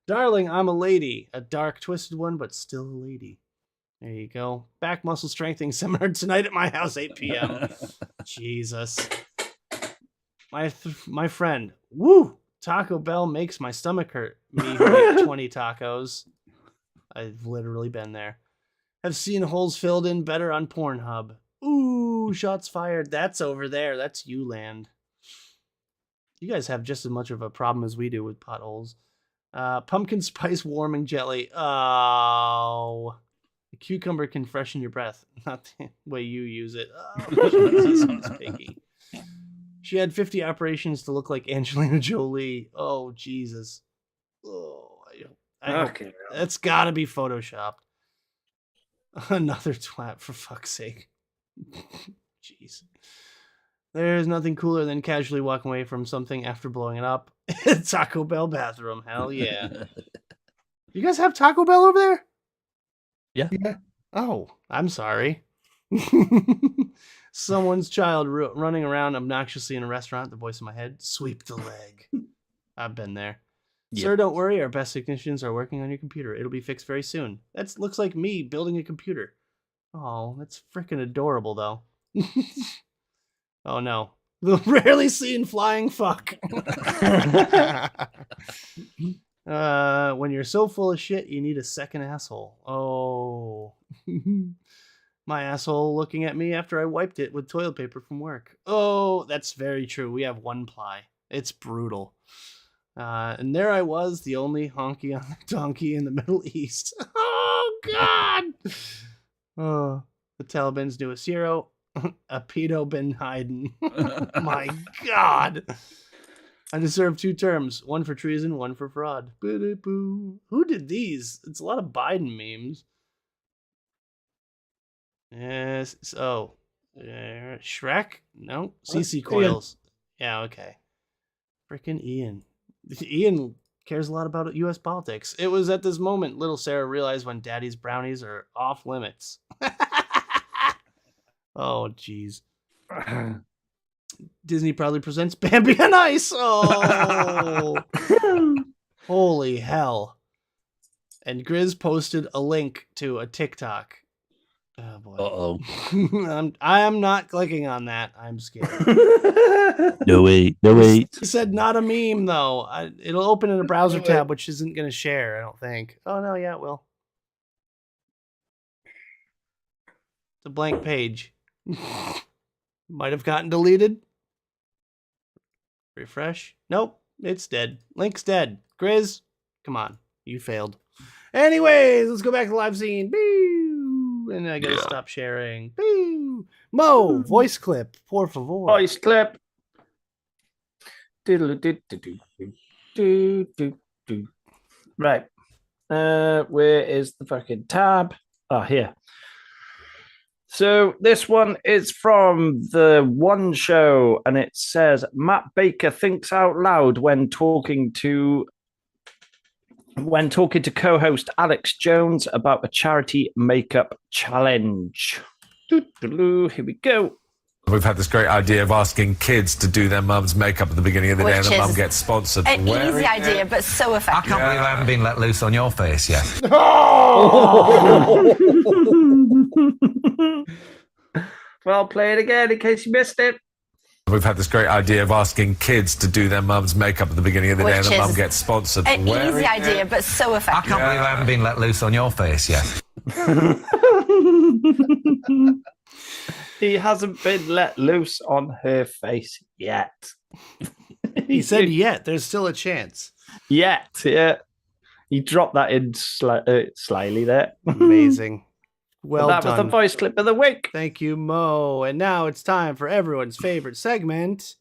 Darling, I'm a lady. A dark, twisted one, but still a lady. There you go. Back muscle strengthening seminar tonight at my house, 8 p.m. Jesus. My friend. Woo! Taco Bell makes my stomach hurt. Me who ate 20 tacos. I've literally been there. Have seen holes filled in better on Pornhub. Ooh, shots fired. That's over there. That's you land. You guys have just as much of a problem as we do with potholes. Pumpkin spice warming jelly. Oh. A cucumber can freshen your breath. Not the way you use it. Oh, Jesus, Piggy. She had 50 operations to look like Angelina Jolie. Oh, Jesus. Oh, okay. That's got to be photoshopped. Another twat, for fuck's sake. Jeez. There's nothing cooler than casually walking away from something after blowing it up. Taco Bell bathroom. Hell yeah. You guys have Taco Bell over there? Yeah. Oh, I'm sorry. Someone's child running around obnoxiously in a restaurant. The voice in my head. Sweep the leg. I've been there. Yep. Sir, don't worry. Our best technicians are working on your computer. It'll be fixed very soon. That looks like me building a computer. Oh, that's freaking adorable, though. Oh, no. The rarely seen flying fuck. When you're so full of shit, you need a second asshole. Oh. My asshole looking at me after I wiped it with toilet paper from work. Oh, that's very true. We have 1 ply. It's brutal. And there I was, the only honky on the donkey in the Middle East. Oh, God. Oh, the Taliban's newest hero, a pedo bin Haydn. My God. I deserve 2 terms, 1 for treason, 1 for fraud. Boo-doo-boo. Who did these? It's a lot of Biden memes. Yes. So, Shrek? No. CC Coils. Yeah, okay. Frickin' Ian. Ian cares a lot about U.S. politics. It was at this moment little Sarah realized when Daddy's brownies are off limits. Oh, jeez. Disney proudly presents Bambi on Ice. Oh, holy hell. And Grizz posted a link to a TikTok. Oh, boy. Uh-oh. I am not clicking on that. I'm scared. No wait. He said not a meme, though. It'll open in a browser tab, which isn't going to share, I don't think. Oh, no, yeah, it will. It's a blank page. Might have gotten deleted. Refresh. Nope, it's dead. Link's dead. Grizz, come on. You failed. Anyways, let's go back to the live scene. Boo! And I gotta stop sharing. Boo! Mo, voice clip, por favor. Voice clip. Right. Where is the fucking tab? Oh, here. So this one is from the One Show, and it says Matt Baker thinks out loud when talking to co-host Alex Jones about a charity makeup challenge. Here we go. We've had this great idea of asking kids to do their mum's makeup at the beginning of the day, and the mum gets sponsored. An easy idea, but so effective. I can't believe I haven't been let loose on your face yet. Well, play it again in case you missed it. We've had this great idea of asking kids to do their mum's makeup at the beginning of the day, and the mum gets sponsored. An easy idea, but so effective. I can't believe I haven't been let loose on your face yet. He hasn't been let loose on her face yet. He said yet. There's still a chance. Yet, yeah. He dropped that in slyly there. Amazing. Well that done. was the voice clip of the week. Thank you, Mo. And now it's time for everyone's favorite segment.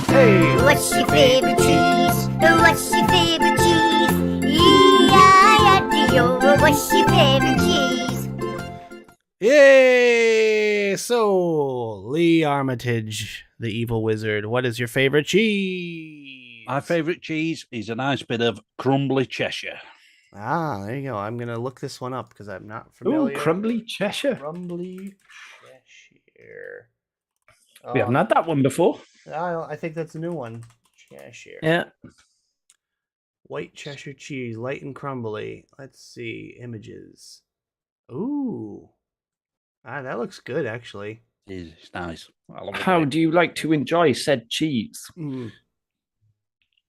Hey, What's your favorite cheese? What's your favorite cheese? E-I-I-D-O. What's your favorite cheese? yay! So, Lee Armitage, the evil wizard, what is your favorite cheese? My favourite cheese is a nice bit of crumbly Cheshire. Ah, there you go. I'm going to look this one up because I'm not familiar. Ooh, crumbly Cheshire. Crumbly Cheshire. We haven't had that one before. I think that's a new one. Cheshire. Yeah. White Cheshire cheese, light and crumbly. Let's see. Images. Ooh. That looks good, actually. It's nice. I love it. How do you like to enjoy said cheese? Mm.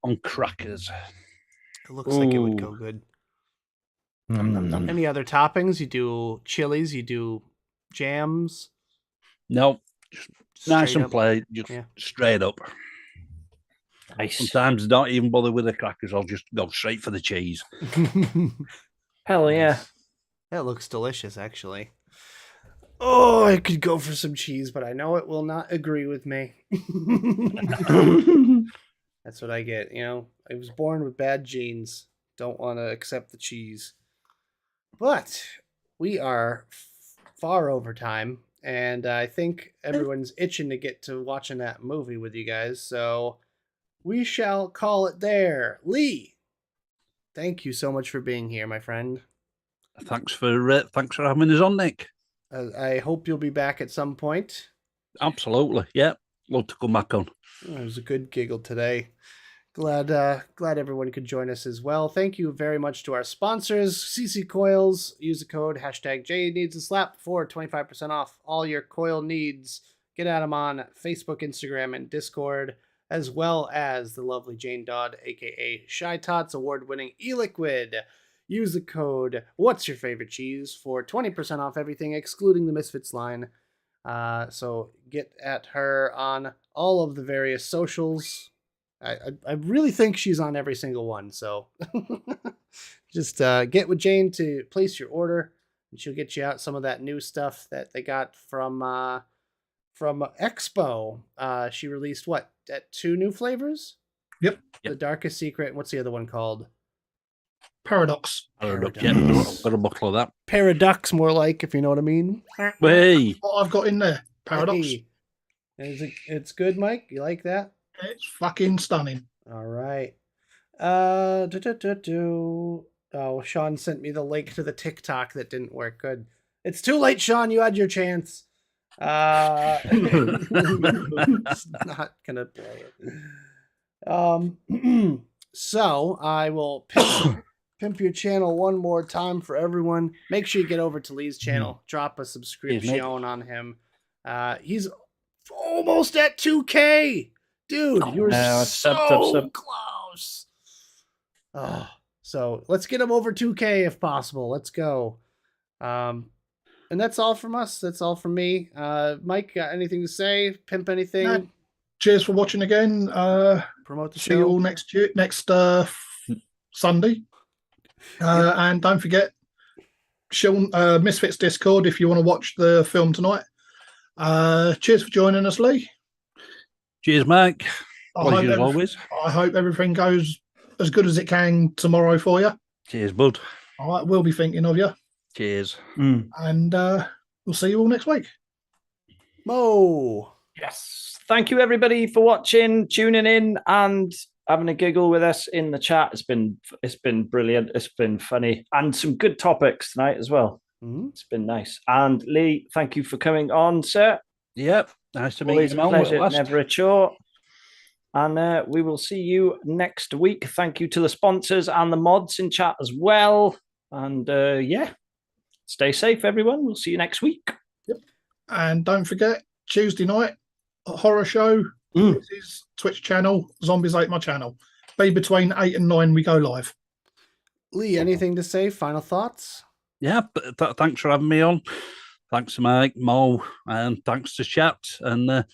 On crackers. It looks like it would go good. Any other toppings? You do chilies, you do jams? No, just nice Straight and up? plain, just straight up. Nice. Sometimes don't even bother with the crackers. I'll just go straight for the cheese. Hell yeah. That looks delicious, actually. Oh, I could go for some cheese, but I know it will not agree with me. That's what I get, you know. I was born with bad genes. Don't want to accept the cheese. But we are far over time, and I think everyone's itching to get to watching that movie with you guys, so we shall call it there. Lee, thank you so much for being here, my friend. Thanks for having us on, Nick. I hope you'll be back at some point. Absolutely, yeah. Love to come back on. It was a good giggle today. Glad everyone could join us as well. Thank you very much to our sponsors, CC Coils. Use the code #JNeedsASlap for 25% off all your coil needs. Get at them on Facebook, Instagram, and Discord, as well as the lovely Jane Dodd, aka Shy Tots, award-winning e-liquid. Use the code What's Your Favorite Cheese for 20% off everything, excluding the Misfits line. So get at her on all of the various socials. I really think she's on every single one. So just get with Jane to place your order, and she'll get you out some of that new stuff that they got from from Expo. She released what? 2 new flavors? Yep. The Darkest Secret. What's the other one called? Paradox. Paradox. Yeah, I've got a bottle of that. Paradox, more like, if you know what I mean. Hey, What I've got in there. Paradox. Hey. It's good, Mike. You like that? It's fucking stunning. All right. Oh, Sean sent me the link to the TikTok that didn't work. Good. It's too late, Sean. You had your chance. It's not gonna play it. So I will pimp your channel one more time for everyone. Make sure you get over to Lee's channel. Drop a subscription on him. He's almost at 2K. Dude, you were so close. Oh, so let's get him over 2K if possible. Let's go. And that's all from us. That's all from me. Mike, got anything to say? Pimp anything? No. Cheers for watching again. Promote the See you show. all next Sunday. And don't forget, Misfits Discord if you want to watch the film tonight. Cheers for joining us, Lee. cheers, Mike. Pleasure as always. I hope everything goes as good as it can tomorrow for you. Cheers, bud. All right, we'll be thinking of you. Cheers. And we'll see you all next week. Mo. Yes. Thank you, everybody, for watching, tuning in, and having a giggle with us in the chat. It's been brilliant. It's been funny, and some good topics tonight as well. Mm-hmm. It's been nice. And Lee, thank you for coming on, sir. Yep. Nice to meet Always you, a Mel. pleasure, never a chore. And we will see you next week. Thank you to the sponsors and the mods in chat as well. And yeah, stay safe, everyone. We'll see you next week. Yep. And don't forget, Tuesday night, a horror show. This is Twitch channel. Zombies Ate My Channel. Be between 8 and 9 we go live. Lee, anything to say? Final thoughts? Yeah, thanks for having me on. Thanks to Mike, Mo, and thanks to chat. And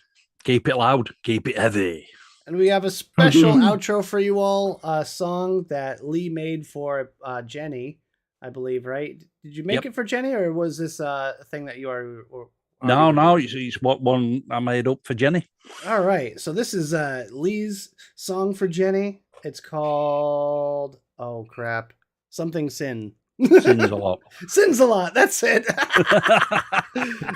keep it loud, keep it heavy. And we have a special outro for you all, a song that Lee made for Jenny, I believe, right? Did you make it for Jenny, or was this a thing that you are... No, it's what one I made up for Jenny. All right, so this is Lee's song for Jenny. It's called, oh crap, something Sin. Sins a lot. Sins a lot, that's it.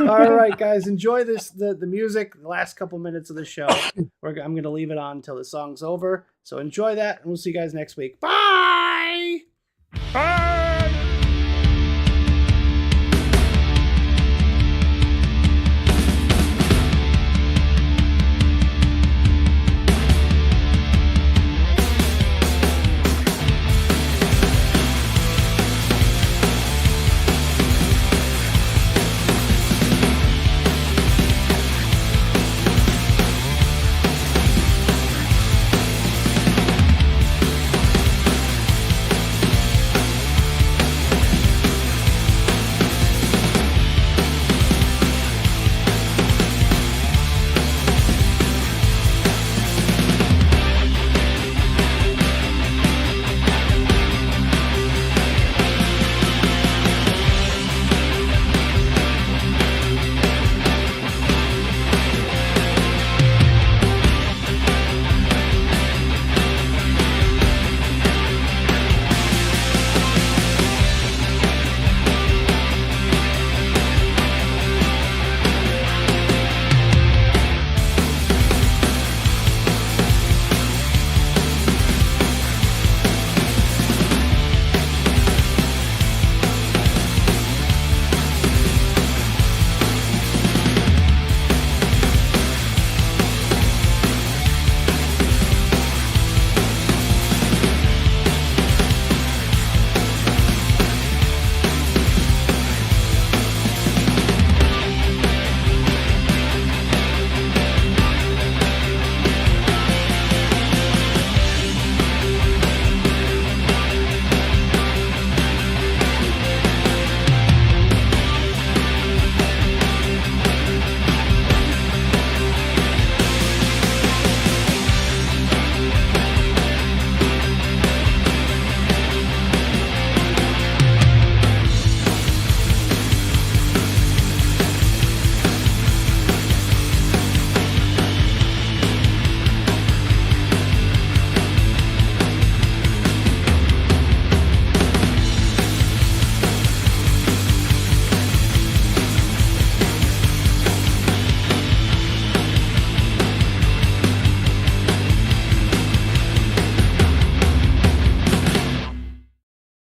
All right, guys, enjoy the music, the last couple minutes of the show. I'm going to leave it on until the song's over. So enjoy that, and we'll see you guys next week. Bye! Bye!